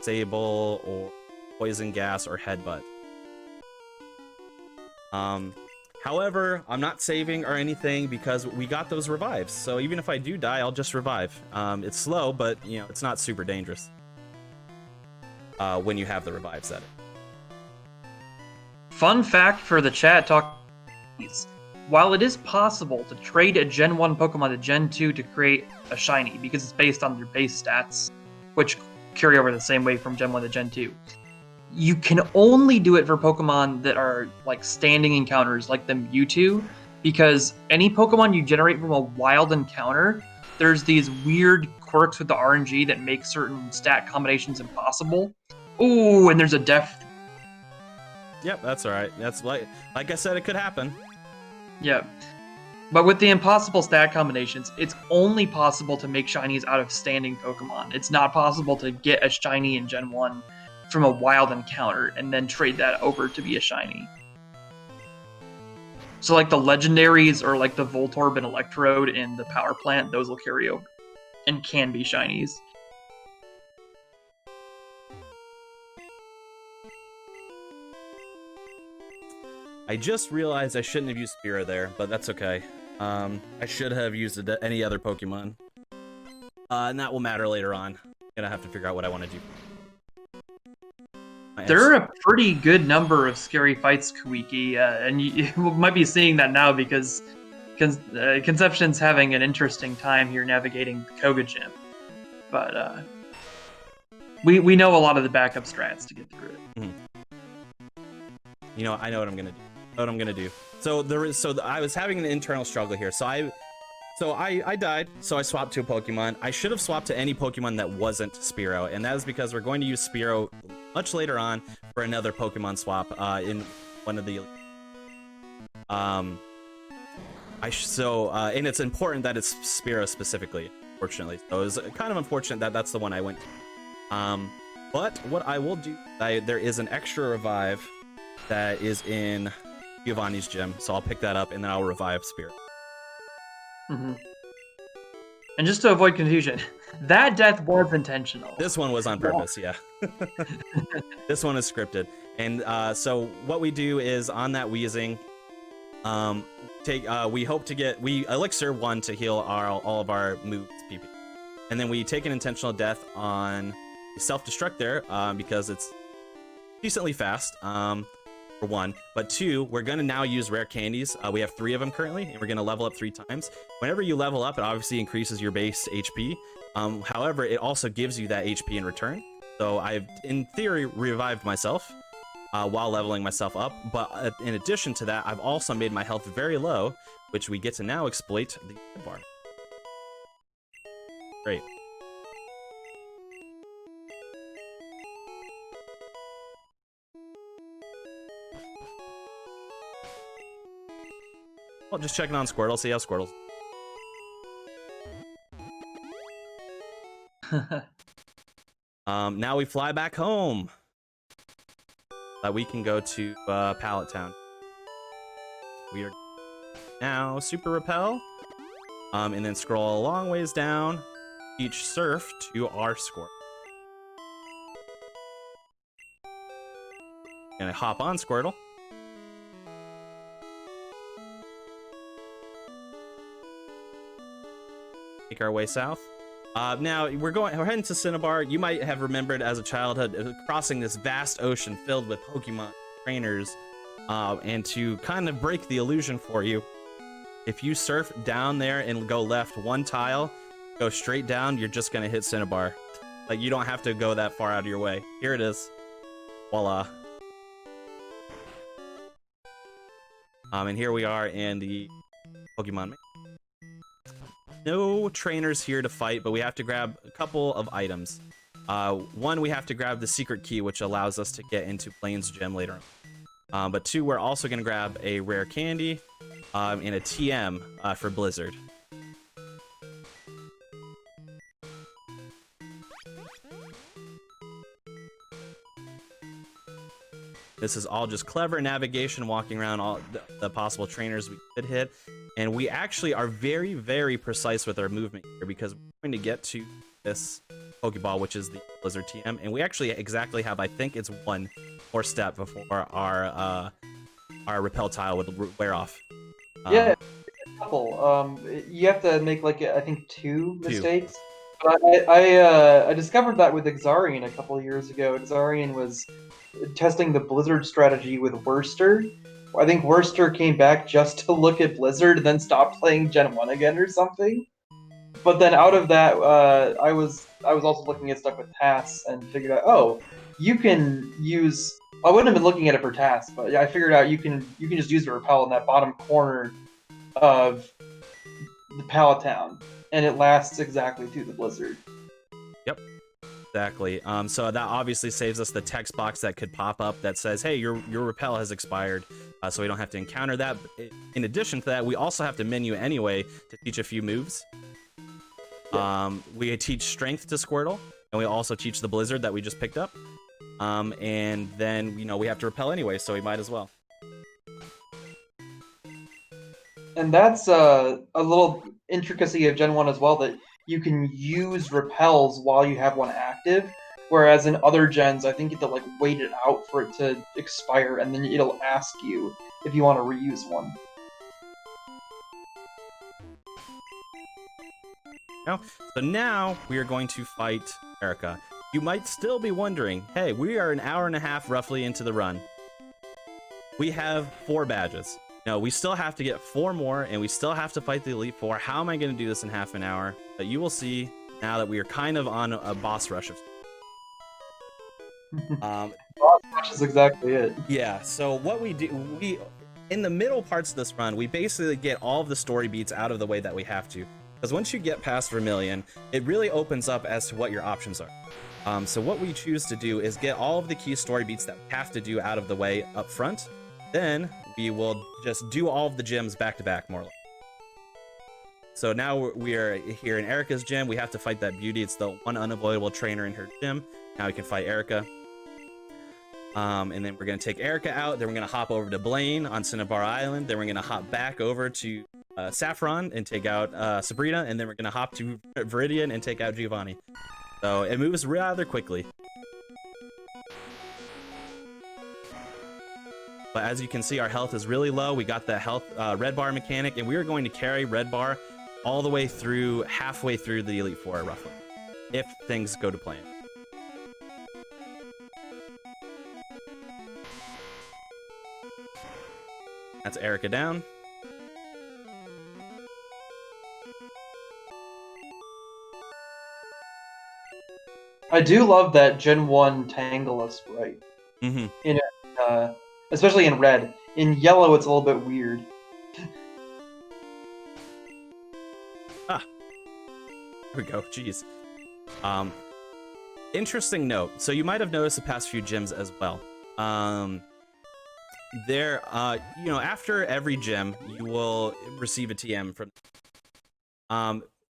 Sable or Poison Gas or Headbutt. However, I'm not saving or anything because we got those revives. So even if I do die, I'll just revive. It's slow, but you know, it's not super dangerous. When you have the revives at it. Fun fact for the chat talk: while it is possible to trade a Gen 1 Pokemon to Gen 2 to create a shiny because it's based on their base stats, which carry over the same way from Gen 1 to Gen 2, you can only do it for Pokemon that are like standing encounters like the Mewtwo, because any Pokemon you generate from a wild encounter, there's these weird quirks with the RNG that make certain stat combinations impossible. Ooh, and there's a death. Yep, that's all right. That's like I said, it could happen. Yeah. But with the impossible stat combinations, it's only possible to make shinies out of standing Pokemon. It's not possible to get a shiny in Gen 1 from a wild encounter and then trade that over to be a shiny. So like the legendaries or like the Voltorb and Electrode in the power plant, those will carry over and can be shinies. I just realized I shouldn't have used Spearow there, but that's okay. I should have used any other Pokemon. And that will matter later on. I'm gonna have to figure out what I want to do. There are a pretty good number of scary fights, Kuiki, and you might be seeing that now because Conception's having an interesting time here navigating Koga Gym. But we know a lot of the backup strats to get through it. Mm-hmm. You know, I know what I'm gonna do. So I was having an internal struggle here. So I died, so I swapped to a Pokemon. I should have swapped to any Pokemon that wasn't Spearow, and that is because we're going to use Spearow much later on for another Pokemon swap in one of the and it's important that it's Spearow specifically, fortunately. So it was kind of unfortunate that that's the one I went to. But what I will do, there is an extra revive that is in Giovanni's gym, so I'll pick that up and then I'll revive Spearow. Mm-hmm. And just to avoid confusion, that death was intentional. This one was on purpose, yeah. This one is scripted. And so what we do is on that Weezing, we hope to get elixir 1 to heal all of our moves PP. And then we take an intentional death on self-destruct there because it's decently fast. For 1, but 2, we're gonna now use rare candies. We have 3 of them currently, and we're gonna level up 3 times. Whenever you level up, it obviously increases your base HP. However, it also gives you that HP in return. So I've, in theory, revived myself while leveling myself up. But in addition to that, I've also made my health very low, which we get to now exploit the bar. Great. Well, just checking on Squirtle, see how Squirtle's. Now we fly back home. We can go to Pallet Town. We are now Super Repel. And then scroll a long ways down. Each surf to our score. Gonna hop on Squirtle. Make our way south. Now we're heading to Cinnabar. You might have remembered as a childhood crossing this vast ocean filled with Pokemon trainers, and to kind of break the illusion for you, if you surf down there and go left 1 tile, go straight down, you're just gonna hit Cinnabar. Like, you don't have to go that far out of your way. Here it is. Voila. And here we are in the Pokemon. No trainers here to fight, but we have to grab a couple of items. 1, we have to grab the secret key, which allows us to get into Plains Gym later on. But 2, we're also going to grab a rare candy and a TM for Blizzard. This is all just clever navigation, walking around all the possible trainers we could hit. And we actually are very, very precise with our movement here because we're going to get to this Pokeball, which is the Blizzard TM. And we actually exactly have, I think it's one more step before our repel tile would wear off. Yeah, a couple. You have to make like I think two mistakes. But I discovered that with Exarian a couple of years ago. Exarian was testing the Blizzard strategy with Worcester. I think Worcester came back just to look at Blizzard and then stopped playing Gen 1 again or something. But then out of that, I was also looking at stuff with tasks and figured out, oh, you can use. I wouldn't have been looking at it for tasks, but I figured out you can just use the repel in that bottom corner of the Pallet Town, and it lasts exactly through the Blizzard. Yep. Exactly. So that obviously saves us the text box that could pop up that says, hey, your repel has expired, so we don't have to encounter that. In addition to that, we also have to menu anyway to teach a few moves. We teach Strength to Squirtle, and we also teach the Blizzard that we just picked up. And then, we have to repel anyway, so we might as well. And that's a little intricacy of Gen 1 as well, that you can use repels while you have one active, whereas in other gens, I think you have to like wait it out for it to expire, and then it'll ask you if you want to reuse one. So now we are going to fight Erica. You might still be wondering, hey, we are an hour and a half roughly into the run. We have 4 badges. No, we still have to get 4 more, and we still have to fight the Elite Four. How am I going to do this in half an hour? But you will see now that we are kind of on a boss rush of. Boss rush is exactly it. Yeah. So what we do, in the middle parts of this run, we basically get all of the story beats out of the way that we have to. Because once you get past Vermilion, it really opens up as to what your options are. So what we choose to do is get all of the key story beats that we have to do out of the way up front. Then we will just do all of the gyms back to back, more or less. So now we are here in Erica's gym. We have to fight that beauty. It's the one unavoidable trainer in her gym. Now we can fight Erica. And then we're going to take Erica out. Then we're going to hop over to Blaine on Cinnabar Island. Then we're going to hop back over to Saffron and take out Sabrina. And then we're going to hop to Viridian and take out Giovanni. So it moves rather quickly. But as you can see, our health is really low. We got the health red bar mechanic, and we are going to carry red bar all the way through, halfway through the Elite Four, roughly, if things go to plan. That's Erica down. I do love that Gen 1 Tangela sprite. Mm-hmm. Especially in red. In yellow, it's a little bit weird. Here we go. Jeez. Interesting note. So you might have noticed the past few gyms as well. After every gym, you will receive a TM from.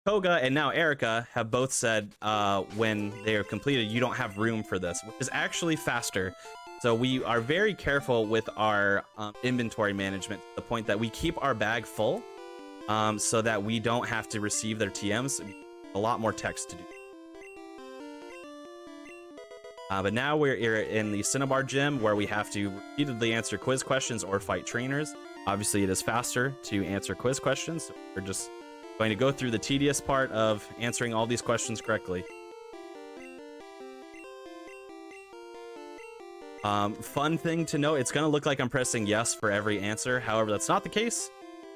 Koga and now Erica have both said when they are completed, you don't have room for this, which is actually faster. So we are very careful with our inventory management to the point that we keep our bag full so that we don't have to receive their TMs. A lot more text to do. But now we're in the Cinnabar gym where we have to repeatedly answer quiz questions or fight trainers. Obviously, it is faster to answer quiz questions. So we're just going to go through the tedious part of answering all these questions correctly. Fun thing to note, it's going to look like I'm pressing yes for every answer. However, that's not the case.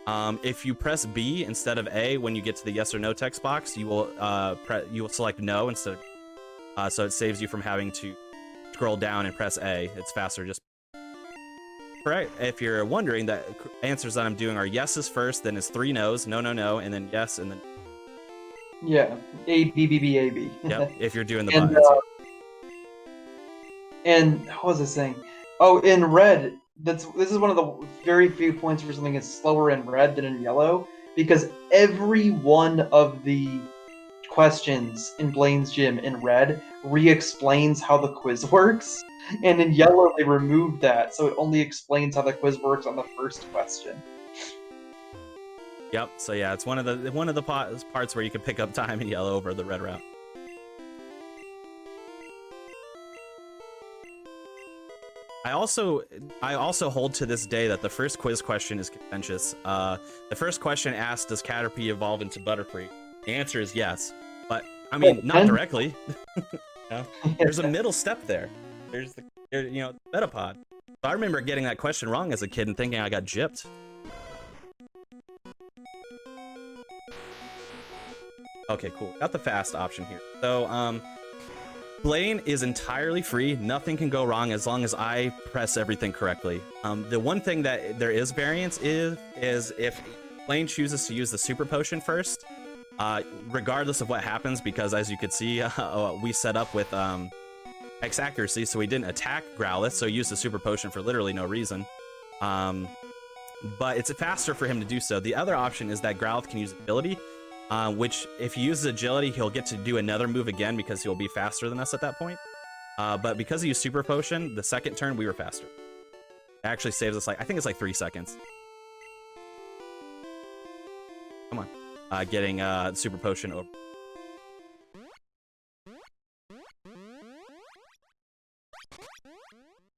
If you press B instead of A when you get to the yes or no text box, you will select no instead of, so it saves you from having to scroll down and press A. It's faster. Just correct. If you're wondering, the answers that I'm doing are yeses first, then it's 3 no's, no, no, no, and then yes, and then yeah, A, B, B, B, A, B. Yep. If you're doing the and, buttons. And what was I saying? Oh, in red, this is one of the very few points where something is slower in red than in yellow, because every one of the questions in Blaine's gym in red re-explains how the quiz works, and in yellow they removed that, so it only explains how the quiz works on the first question. Yep. So yeah, it's one of the parts where you can pick up time in yellow over the red route. I also hold to this day that the first quiz question is contentious. The first question asks, does Caterpie evolve into Butterfree? The answer is yes, but I mean, not directly. There's a middle step there. There's the Metapod. So I remember getting that question wrong as a kid and thinking I got gypped. Okay, cool. Got the fast option here. So, Blaine is entirely free. Nothing can go wrong as long as I press everything correctly. The one thing that there is variance is if Blaine chooses to use the Super Potion first, regardless of what happens, because as you could see, we set up with X accuracy, so we didn't attack Growlithe, so he used the Super Potion for literally no reason. But it's faster for him to do so. The other option is that Growlithe can use Agility, which if he uses Agility, he'll get to do another move again because he'll be faster than us at that point. But because he used Super Potion, the second turn, we were faster. It actually saves us, I think it's 3 seconds. Come on. Getting Super Potion over.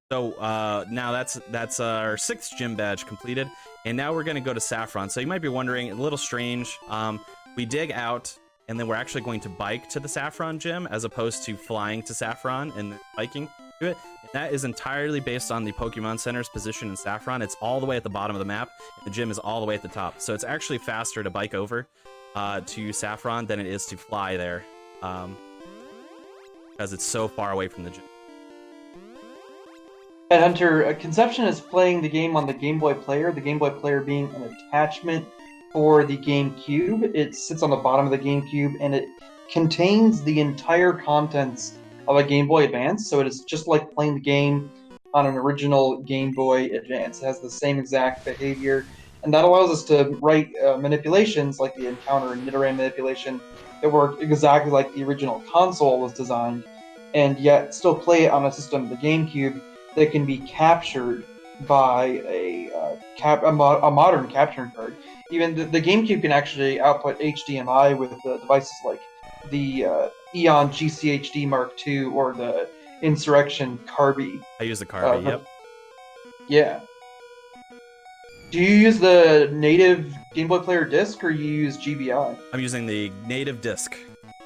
So now that's our 6th gym badge completed, and now we're gonna go to Saffron. So you might be wondering, a little strange. We dig out, and then we're actually going to bike to the Saffron gym as opposed to flying to Saffron and biking to it. And that is entirely based on the Pokemon Center's position in Saffron. It's all the way at the bottom of the map, and the gym is all the way at the top. So it's actually faster to bike over to Saffron than it is to fly there, because it's so far away from the gym. And Hunter, Conception is playing the game on the Game Boy Player, the Game Boy Player being an attachment for the GameCube. It sits on the bottom of the GameCube, and it contains the entire contents of a Game Boy Advance, so it is just like playing the game on an original Game Boy Advance. It has the same exact behavior, and that allows us to write manipulations like the encounter and Nidoran manipulation that work exactly like the original console was designed, and yet still play it on a system, the GameCube, that can be captured by a modern capturing card. Even the GameCube can actually output HDMI with devices like the Eon GCHD Mark II or the Insurrection Carby. I use the Carby, yep. Yeah. Do you use the native Game Boy Player disc or you use GBI? I'm using the native disc.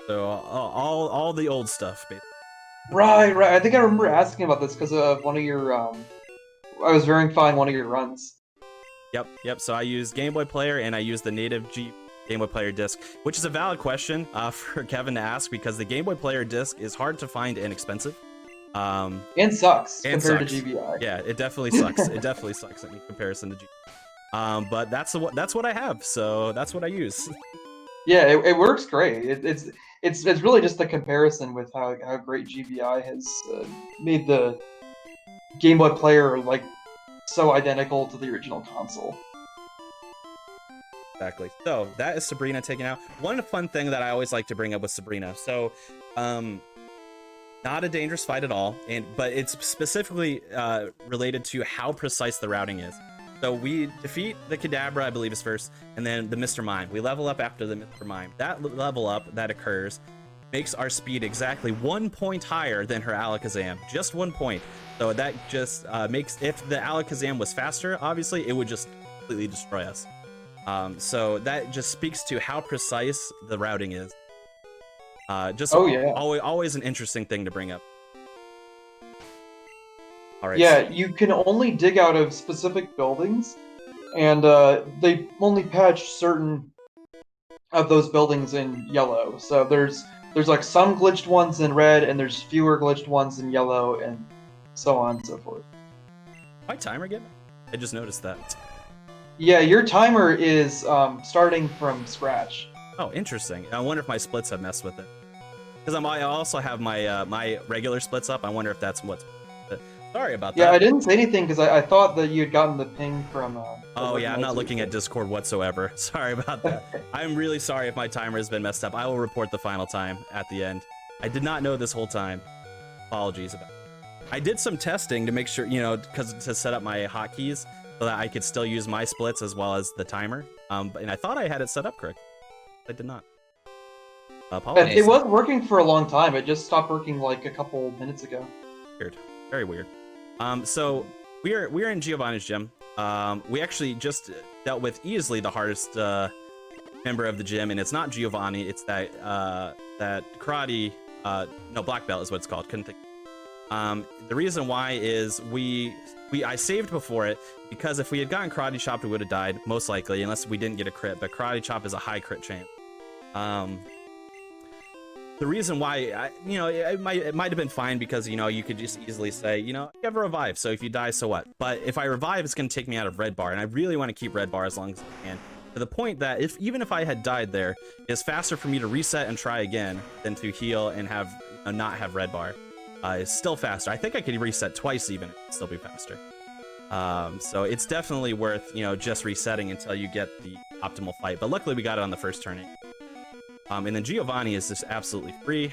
So all the old stuff, basically. Right. I think I remember asking about this because of one of your, I was verifying one of your runs. Yep. So I use Game Boy Player and I use the native Game Boy Player disc, which is a valid question for Kevin to ask because the Game Boy Player disc is hard to find and expensive. And sucks compared to GBI. Yeah, it definitely sucks. It definitely sucks in comparison to GBI. But that's what I have, so that's what I use. Yeah, it works great. It's really just the comparison with how great GBI has made the Game Boy Player so identical to the original console. Exactly. So that is Sabrina taken out. One fun thing that I always like to bring up with Sabrina. So, not a dangerous fight at all, but it's specifically related to how precise the routing is. So we defeat the Kadabra, I believe is first, and then the Mr. Mime. We level up after the Mr. Mime. That level up that occurs makes our speed exactly 1 point higher than her Alakazam. Just 1 point. So that just makes, if the Alakazam was faster, obviously, it would just completely destroy us. So that just speaks to how precise the routing is. Always an interesting thing to bring up. All right. Yeah, you can only dig out of specific buildings, and they only patch certain of those buildings in yellow. So there's some glitched ones in red, and there's fewer glitched ones in yellow, and so on and so forth. My timer again? I just noticed that. Yeah, your timer is starting from scratch. Oh, interesting. I wonder if my splits have messed with it. Because I also have my my regular splits up. I wonder if that's what's. Sorry about Yeah, that. I didn't say anything because I thought that you had gotten the ping from. Oh yeah, I'm not looking at Discord whatsoever. Sorry about that. I'm really sorry if my timer has been messed up. I will report the final time at the end. I did not know this whole time. Apologies about it. I did some testing to make sure, because to set up my hotkeys so that I could still use my splits as well as the timer. And I thought I had it set up correct. I did not. Apologies. It was working for a long time. It just stopped working like a couple minutes ago. Weird. Very weird. So we're in Giovanni's gym. We actually just dealt with easily the hardest member of the gym, and it's not Giovanni. It's that karate. No, black belt is what it's called. Couldn't think. The reason why is I saved before it because if we had gotten karate chopped, we would have died most likely, unless we didn't get a crit. But karate chop is a high crit chance. The reason why, it might have been fine because, you could just easily say, you have a revive, so if you die, so what? But if I revive, it's going to take me out of red bar, and I really want to keep red bar as long as I can. To the point that even if I had died there, it's faster for me to reset and try again than to heal and have not have red bar. It's still faster. I think I could reset twice even, and still be faster. So it's definitely worth, just resetting until you get the optimal fight. But luckily we got it on the first turn. And then Giovanni is just absolutely free.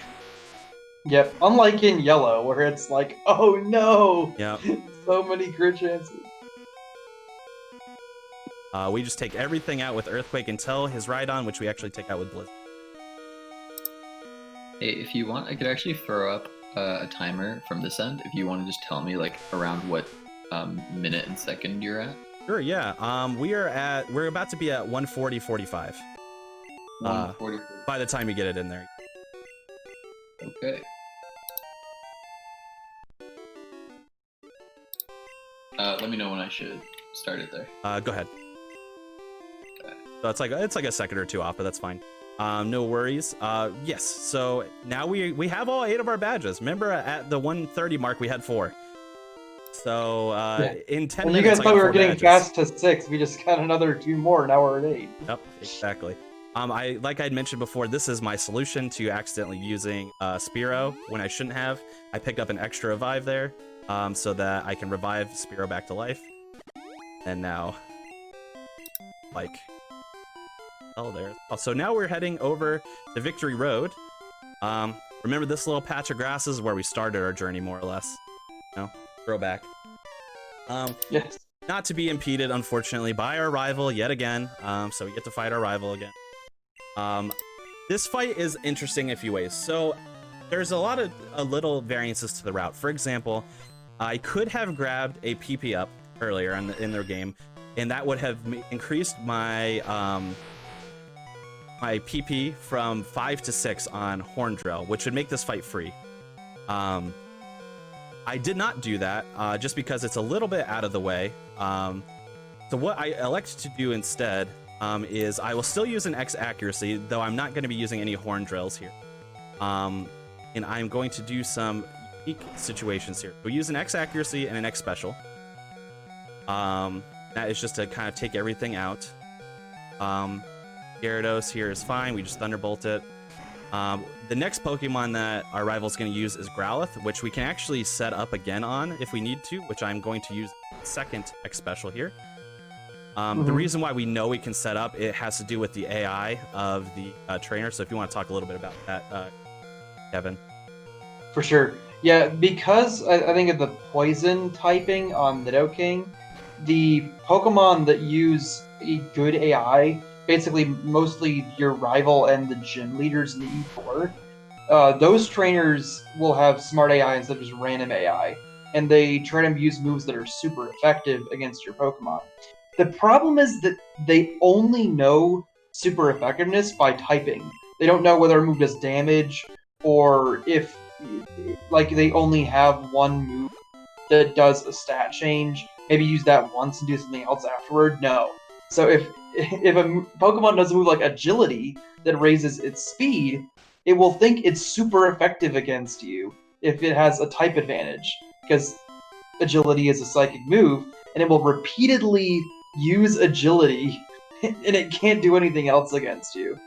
Yep, unlike in yellow, where it's like, oh no! Yep. So many crit chances. We just take everything out with Earthquake until his Rhydon, which we actually take out with Blizzard. Hey, if you want, I could actually throw up a timer from this end. If you want to just tell me like around what minute and second you're at. Sure, yeah. We're about to be at 1:40:45. 1:40. By the time you get it in there. Okay. Let me know when I should start it there. Go ahead. Okay. So it's like a second or two off, but that's fine. No worries. Yes. So now we have all 8 of our badges. Remember, at the 1:30 mark, we had 4. So in 10 when minutes, you guys thought we were getting badges. fast to 6, we just got another 2 more. Now we're at 8. Yep, exactly. Like I'd mentioned before, this is my solution to accidentally using Spearow when I shouldn't have. I picked up an extra revive there, so that I can revive Spearow back to life. And now, so now we're heading over to Victory Road. Remember this little patch of grass is where we started our journey, more or less. Throwback. Yes. Not to be impeded, unfortunately, by our rival yet again. So we get to fight our rival again. This fight is interesting in a few ways. So there's a lot of little variances to the route. For example, I could have grabbed a PP up earlier in their game, and that would have increased my my PP from 5 to 6 on Horn Drill, which would make this fight free. I did not do that just because it's a little bit out of the way. So what I elect to do instead is I will still use an X accuracy, though I'm not going to be using any horn drills here. And I'm going to do some unique situations here. We'll use an X accuracy and an X special. That is just to kind of take everything out. Gyarados here is fine. We just Thunderbolt it. The next Pokemon that our rival's going to use is Growlithe, which we can actually set up again on if we need to, which I'm going to use second X special here. The reason why we know we can set up, it has to do with the AI of the trainer. So if you want to talk a little bit about that, Kevin. For sure. Yeah, because I think of the poison typing on Nidoking, the Pokemon that use a good AI, basically mostly your rival and the gym leaders in the E4, those trainers will have smart AI instead of just random AI. And they try to use moves that are super effective against your Pokemon. The problem is that they only know super effectiveness by typing. They don't know whether a move does damage, or if like they only have one move that does a stat change. Maybe use that once and do something else afterward. No. So if a Pokemon does a move like Agility that raises its speed, it will think it's super effective against you if it has a type advantage, because Agility is a psychic move, and it will repeatedly use Agility, and it can't do anything else against you.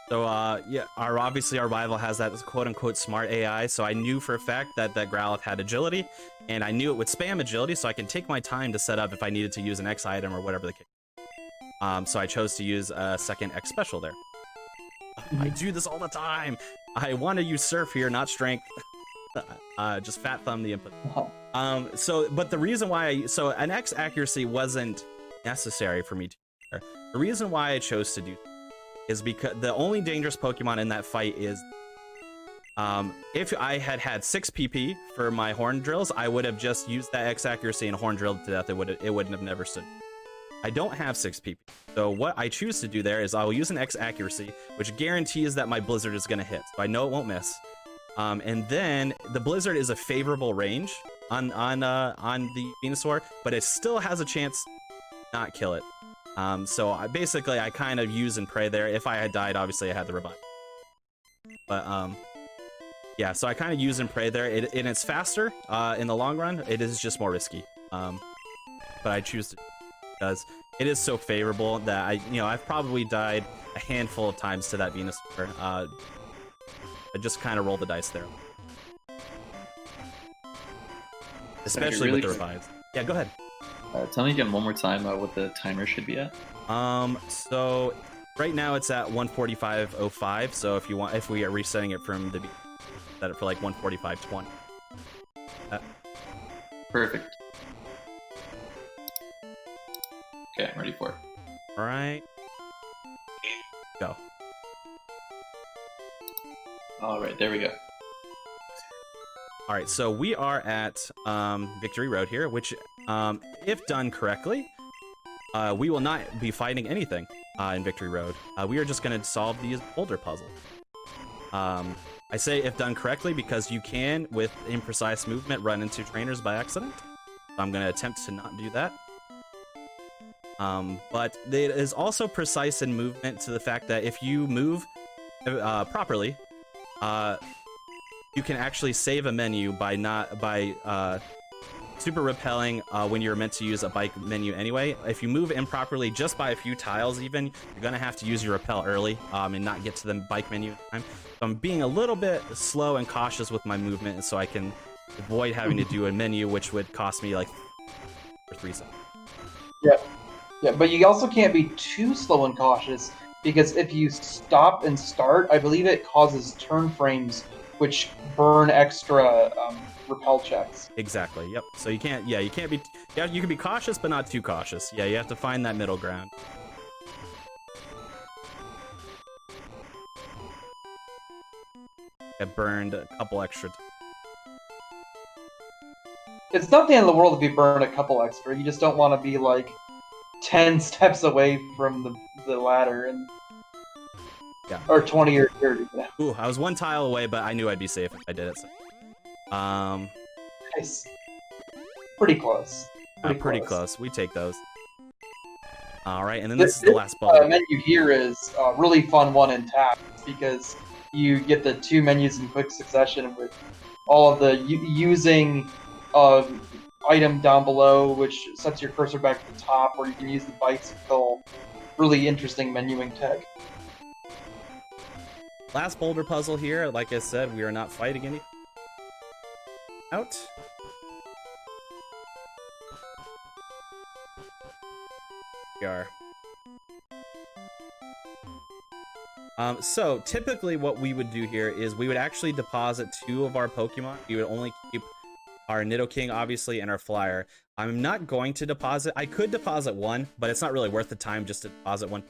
So yeah, obviously our rival has that quote unquote smart AI. So I knew for a fact that Growlithe had agility, and I knew it would spam agility, so I can take my time to set up if I needed to use an X item or whatever the case. So I chose to use a second X special there. I do this all the time. I want to use Surf here, not Strength. Just fat thumb the input. But the reason why, so an X accuracy wasn't necessary for me to do. The reason why I chose to do is because the only dangerous Pokemon in that fight is, if I had 6 PP for my Horn Drills, I would have just used that X accuracy and Horn Drilled to death. It wouldn't have never stood. I don't have 6 PP, so what I choose to do there is I will use an X accuracy, which guarantees that my Blizzard is going to hit, so I know it won't miss. And then the Blizzard is a favorable range on the Venusaur, but it still has a chance to not kill it. So I kind of use and pray there. If I had died, obviously I had the revive. But yeah, so I kind of use and pray there. And it's faster in the long run. It is just more risky. But I choose to, because it is so favorable that I've probably died a handful of times to that Venusaur. I just kind of roll the dice there. Especially with the revives. Yeah, go ahead. Tell me again one more time what the timer should be at. So right now it's at 145.05. So if we are resetting it from the beginning, set it for like 145.20. Perfect. Okay, I'm ready for it. All right. Go. All right, there we go. All right, so we are at Victory Road here, which, if done correctly, we will not be fighting anything in Victory Road. We are just going to solve these boulder puzzles. I say if done correctly because you can, with imprecise movement, run into trainers by accident. I'm going to attempt to not do that. But it is also precise in movement to the fact that if you move properly, you can actually save a menu by super repelling when you're meant to use a bike menu anyway. If you move improperly just by a few tiles even, you're gonna have to use your repel early and not get to the bike menu in time. So I'm being a little bit slow and cautious with my movement so I can avoid having to do a menu, which would cost me like 3 seconds. Yeah, but you also can't be too slow and cautious, because if you stop and start, I believe it causes turn frames, which burn extra repel checks. Exactly. Yep. So you can't be. Yeah, you can be cautious, but not too cautious. Yeah, you have to find that middle ground. I burned a couple extra. It's not the end of the world if you burn a couple extra. You just don't want to be like 10 steps away from the ladder and. Yeah. Or 20 or 30. Yeah. Ooh, I was 1 tile away, but I knew I'd be safe if I did it. So. Nice. Pretty close. Pretty close. We take those. All right, and then this is the last ball. The menu here is a really fun one in tap because you get the 2 menus in quick succession with all of the using item down below, which sets your cursor back to the top, where you can use the bicycle. Really interesting menuing tech. Last boulder puzzle here. Like I said, we are not fighting any. Out. We are. So typically what we would do here is we would actually deposit 2 of our Pokemon. We would only keep our Nidoking, obviously, and our Flyer. I'm not going to deposit. I could deposit 1, but it's not really worth the time just to deposit 1.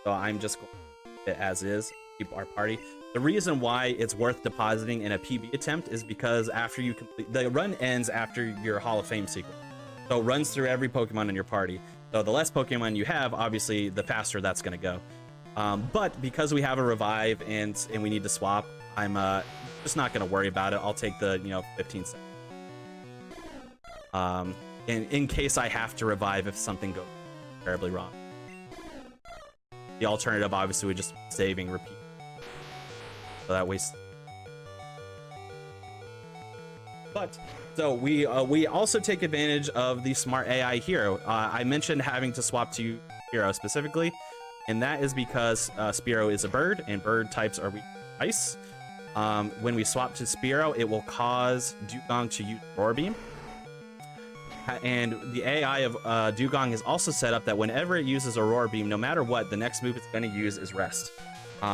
So I'm just going to keep it as is. Keep our party. The reason why it's worth depositing in a PB attempt is because after you complete the run ends after your Hall of Fame sequence, so it runs through every Pokemon in your party. So the less Pokemon you have, obviously, the faster that's going to go. But because we have a revive and we need to swap, I'm just not going to worry about it. I'll take the 15 seconds. In case I have to revive if something goes terribly wrong. The alternative, obviously, would just be saving, repeat. So that wastes. But so we also take advantage of the smart AI hero. I mentioned having to swap to hero specifically. and that is because Spearow is a bird, and bird types are weak to ice. When we swap to Spearow, it will cause Dugong to use Roar Beam. And the AI of Dugong is also set up that whenever it uses a Roar Beam, no matter what, the next move it's going to use is Rest.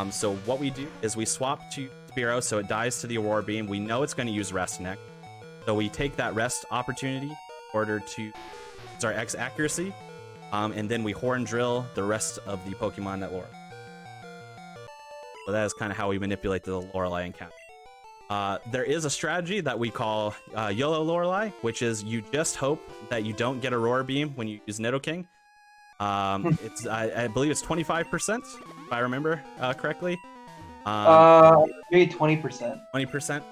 So what we do is we swap to Spearow, so it dies to the Roar Beam. We know it's going to use Rest next. So we take that Rest opportunity in order to use our X accuracy, and then we Horn Drill the rest of the Pokemon that lure. So that is kind of how we manipulate the Lorelei encounter. There is a strategy that we call YOLO Lorelei, which is you just hope that you don't get a Roar Beam when you use Nidoking. It's I believe it's 25%, if I remember correctly. Maybe 20%. 20%.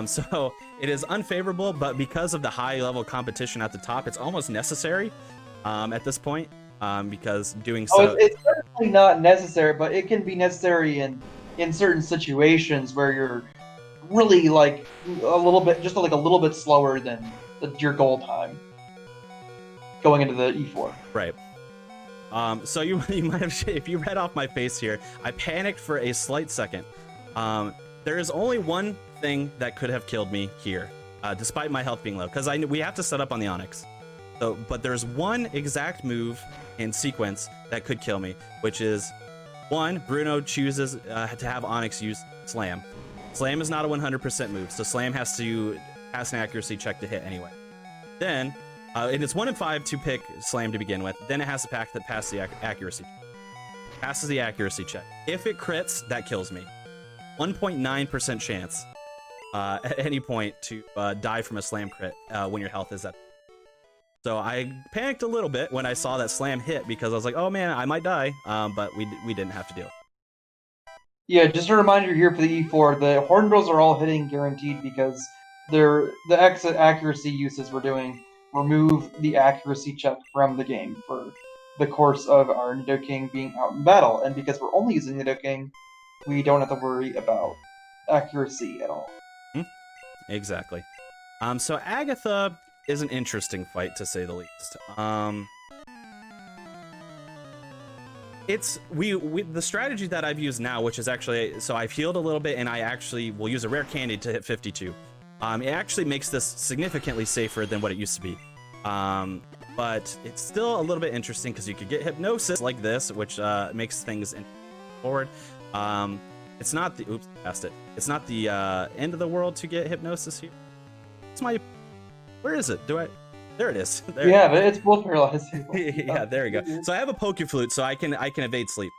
So it is unfavorable, but because of the high level competition at the top, it's almost necessary at this point, because doing so... It's certainly not necessary, but it can be necessary in certain situations where you're really like a little bit slower than your goal time going into the E4. Right. So you might have, if you read off my face here, I panicked for a slight second. There is only one thing that could have killed me here, despite my health being low, because we have to set up on the Onix. So, but there's one exact move in sequence that could kill me, which is one, Bruno chooses to have Onix use Slam. Slam is not a 100% move, so Slam has to pass an accuracy check to hit anyway. Then, and it's 1 in 5 to pick Slam to begin with. Then it has to pass the accuracy. Passes the accuracy check. If it crits, that kills me. 1.9% chance at any point to die from a Slam crit when your health is at. So I panicked a little bit when I saw that Slam hit, because I was like, oh man, I might die, but we didn't have to do it. Yeah, just a reminder here for the E4, the Horn Drills are all hitting guaranteed because the exit accuracy uses we're doing remove the accuracy check from the game for the course of our Nidoking being out in battle. And because we're only using Nidoking, we don't have to worry about accuracy at all. Exactly. So Agatha is an interesting fight, to say the least. It's the strategy that I've used now, which is actually, so I've healed a little bit, and I actually will use a rare candy to hit 52. It actually makes this significantly safer than what it used to be. But it's still a little bit interesting because you could get Hypnosis like this, which makes things forward. It's not the, oops, passed it. It's not the end of the world to get Hypnosis here. It's my, where is it? There it is. There. Yeah, but it's both paralyzed. Yeah, there we go. So I have a Poke Flute, so I can evade sleep.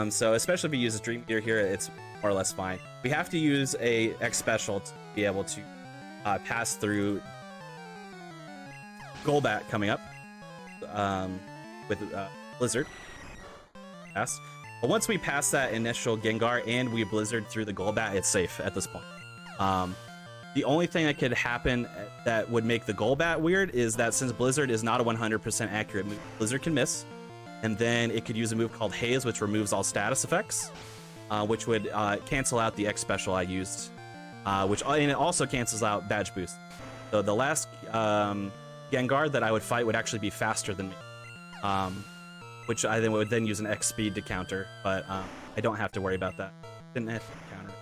So especially if we use a Dream Gear here, it's more or less fine. We have to use a X Special to be able to pass through Golbat coming up with Blizzard. Pass. But once we pass that initial Gengar and we Blizzard through the Golbat, it's safe at this point. The only thing that could happen that would make the Golbat weird is that since Blizzard is not a 100% accurate move, Blizzard can miss. And then it could use a move called Haze, which removes all status effects, which would cancel out the X Special I used, and it also cancels out Badge Boost. So the last Gengar that I would fight would actually be faster than me, which I then would then use an X Speed to counter, but I don't have to worry about that. Didn't have to counter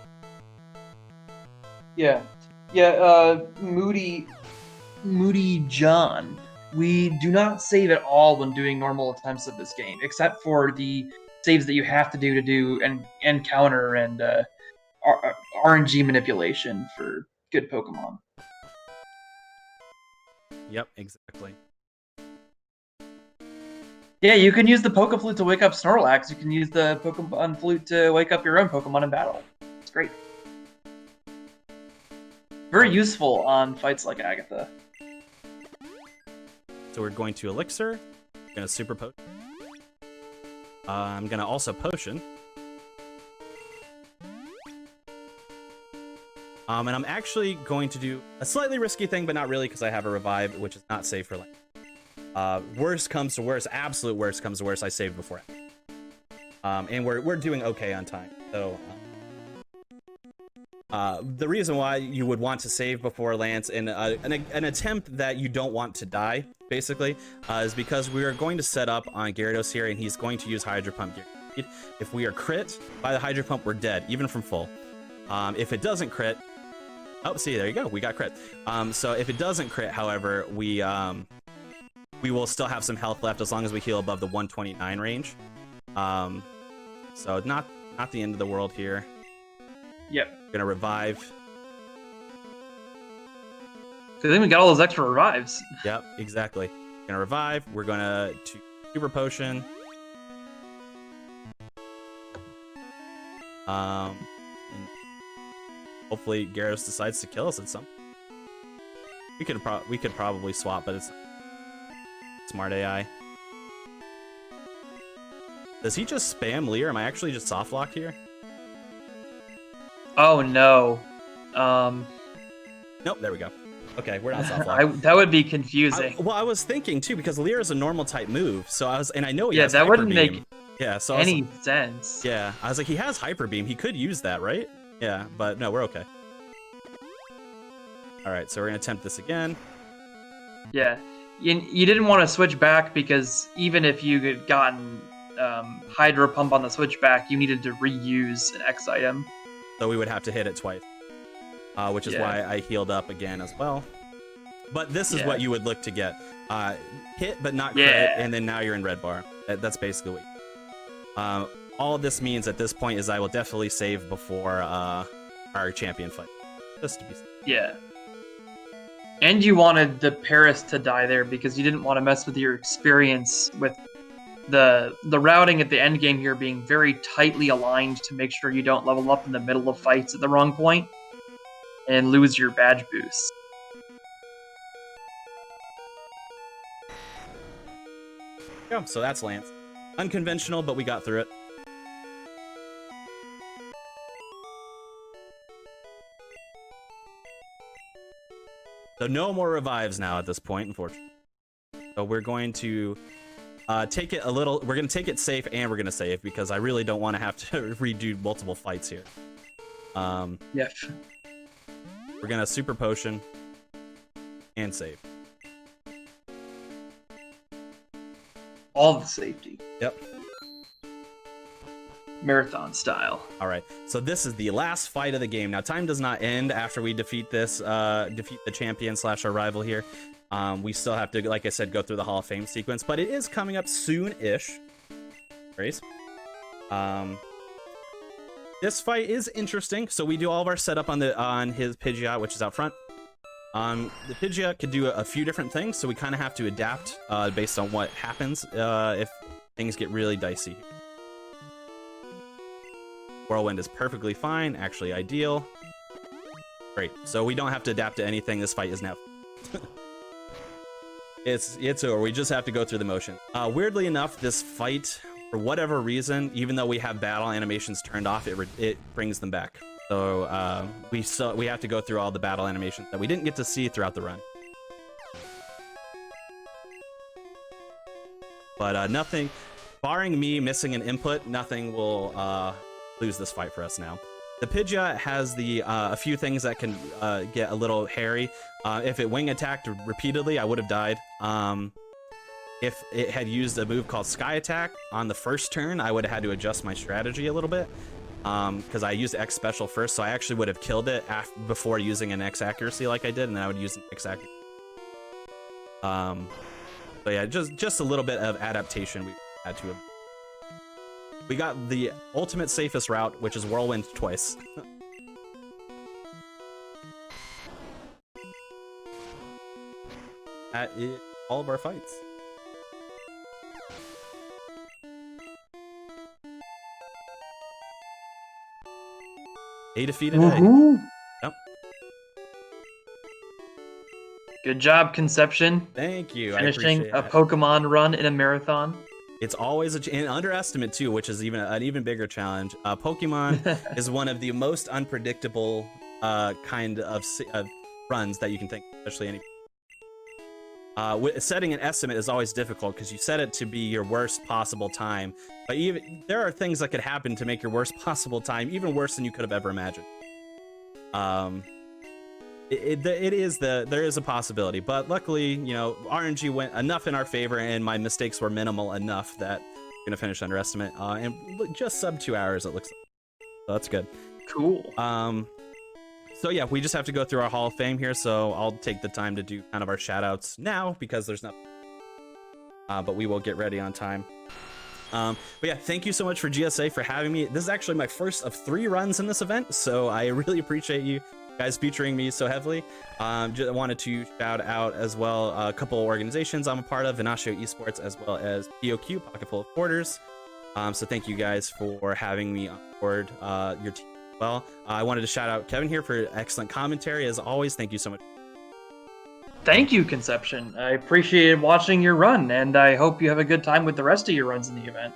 it. Yeah, Moody John. We do not save at all when doing normal attempts of this game, except for the saves that you have to do and counter and RNG manipulation for good Pokemon. Yep, exactly. Yeah, you can use the Poke Flute to wake up Snorlax. You can use the Pokemon Flute to wake up your own Pokemon in battle. It's great. Very useful on fights like Agatha. So we're going to Elixir. We're going to Super Potion. I'm going to also Potion. And I'm actually going to do a slightly risky thing, but not really, because I have a Revive, which is not safe for land. Worst comes to worst, absolute worst comes to worst, I saved before. And we're doing okay on time. So the reason why you would want to save before Lance in an attempt that you don't want to die, basically, is because we are going to set up on Gyarados here, and he's going to use Hydro Pump Gyarados. speed. If we are crit by the Hydro Pump, we're dead, even from full. If it doesn't crit, oh, see, there you go, we got crit. So if it doesn't crit, however, we will still have some health left as long as we heal above the 129 range. So not the end of the world here. Yep. Gonna revive. So then we got all those extra revives. Yep, exactly. Gonna revive. We're gonna super potion. And hopefully Gyarados decides to kill us at some. We could probably swap, but it's smart AI. Does he just spam Leer? Am I actually just soft locked here? Oh no. Nope, there we go. Okay, we're not soft locked. That would be confusing. I was thinking too, because Leer is a normal type move, so I know he has that Hyper wouldn't Beam. make so any sense. Yeah, I was like, he has Hyper Beam. He could use that, right? Yeah, but no, we're okay. All right, so we're gonna attempt this again. Yeah, you didn't want to switch back because even if you had gotten Hydro Pump on the switchback, you needed to reuse an X item. So we would have to hit it twice, which is why I healed up again as well. But this is what you would look to get. Hit but not crit, and then now you're in red bar. That's basically what all this means at this point is I will definitely save before our champion fight. Just to be safe. Yeah. And you wanted the Paris to die there because you didn't want to mess with your experience with the routing at the end game here being very tightly aligned to make sure you don't level up in the middle of fights at the wrong point and lose your badge boost. Yeah, so that's Lance. Unconventional, but we got through it. So no more revives now at this point, unfortunately. So we're going to take it a little. We're going to take it safe, and we're going to save because I really don't want to have to redo multiple fights here. Yeah. We're going to super potion and save. All the safety. Yep. Marathon style. All right. So this is the last fight of the game. Now, time does not end after we defeat this, defeat the champion / our rival here. We still have to, like I said, go through the Hall of Fame sequence, but it is coming up soon-ish. Grace. This fight is interesting. So we do all of our setup on his Pidgeot, which is out front. The Pidgeot could do a few different things, so we kind of have to adapt based on what happens if things get really dicey. Whirlwind is perfectly fine, actually ideal. Great, so we don't have to adapt to anything. This fight is now. It's over. We just have to go through the motion. Weirdly enough, this fight, for whatever reason, even though we have battle animations turned off, it brings them back. So we have to go through all the battle animations that we didn't get to see throughout the run. But nothing, barring me missing an input, nothing will lose this fight for us now. The Pidgeot has a few things that can get a little hairy. If it wing attacked repeatedly, I would have died. If it had used a move called Sky Attack on the first turn, I would have had to adjust my strategy a little bit. Because I used X special first, so I actually would have killed it before using an X accuracy like I did, and then I would use an X accuracy. So yeah, just a little bit of adaptation we had to have. We got the ultimate safest route, which is Whirlwind twice. That is all of our fights. A defeat a day. Yep. Good job, Conception. Thank you. Finishing I a Pokemon run in a marathon. It's always an underestimate too, which is an even bigger challenge. Pokemon is one of the most unpredictable kind of runs that you can think, especially any. Setting an estimate is always difficult because you set it to be your worst possible time, but even there are things that could happen to make your worst possible time even worse than you could have ever imagined. There is a possibility, but luckily, RNG went enough in our favor and my mistakes were minimal enough that gonna finish Underestimate, and just sub 2 hours it looks like. So that's good. Cool. So yeah, we just have to go through our Hall of Fame here, so I'll take the time to do kind of our shoutouts now because there's nothing. But we will get ready on time. But yeah, thank you so much for GSA for having me. This is actually my first of 3 runs in this event, so I really appreciate you guys featuring me so heavily. Just wanted to shout out as well a couple organizations I'm a part of, Venatio Esports, as well as POQ, Pocketful of Quarters. So thank you guys for having me on board your team as well. I wanted to shout out Kevin here for excellent commentary. As always, thank you so much. Thank you, Conception. I appreciated watching your run, and I hope you have a good time with the rest of your runs in the event.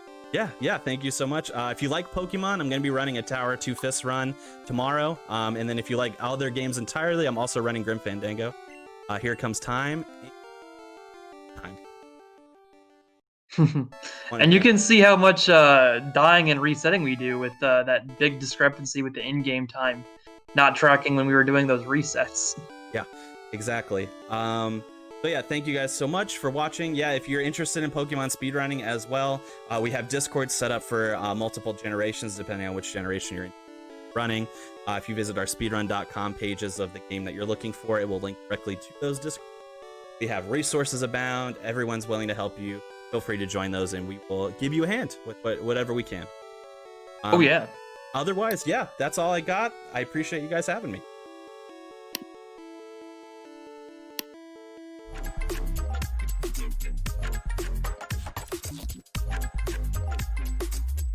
Yeah, thank you so much. If you like Pokemon, I'm going to be running a Tower 2 Fists run tomorrow. And then if you like other games entirely, I'm also running Grim Fandango. Here comes time. And you can see how much dying and resetting we do with that big discrepancy with the in-game time not tracking when we were doing those resets. Yeah, exactly. So yeah, thank you guys so much for watching. Yeah, if you're interested in Pokemon speedrunning as well, we have Discord set up for multiple generations, depending on which generation you're running. If you visit our speedrun.com pages of the game that you're looking for, it will link directly to those Discord. We have resources abound. Everyone's willing to help you. Feel free to join those, and we will give you a hand with whatever we can. Oh, yeah. Otherwise, yeah, that's all I got. I appreciate you guys having me.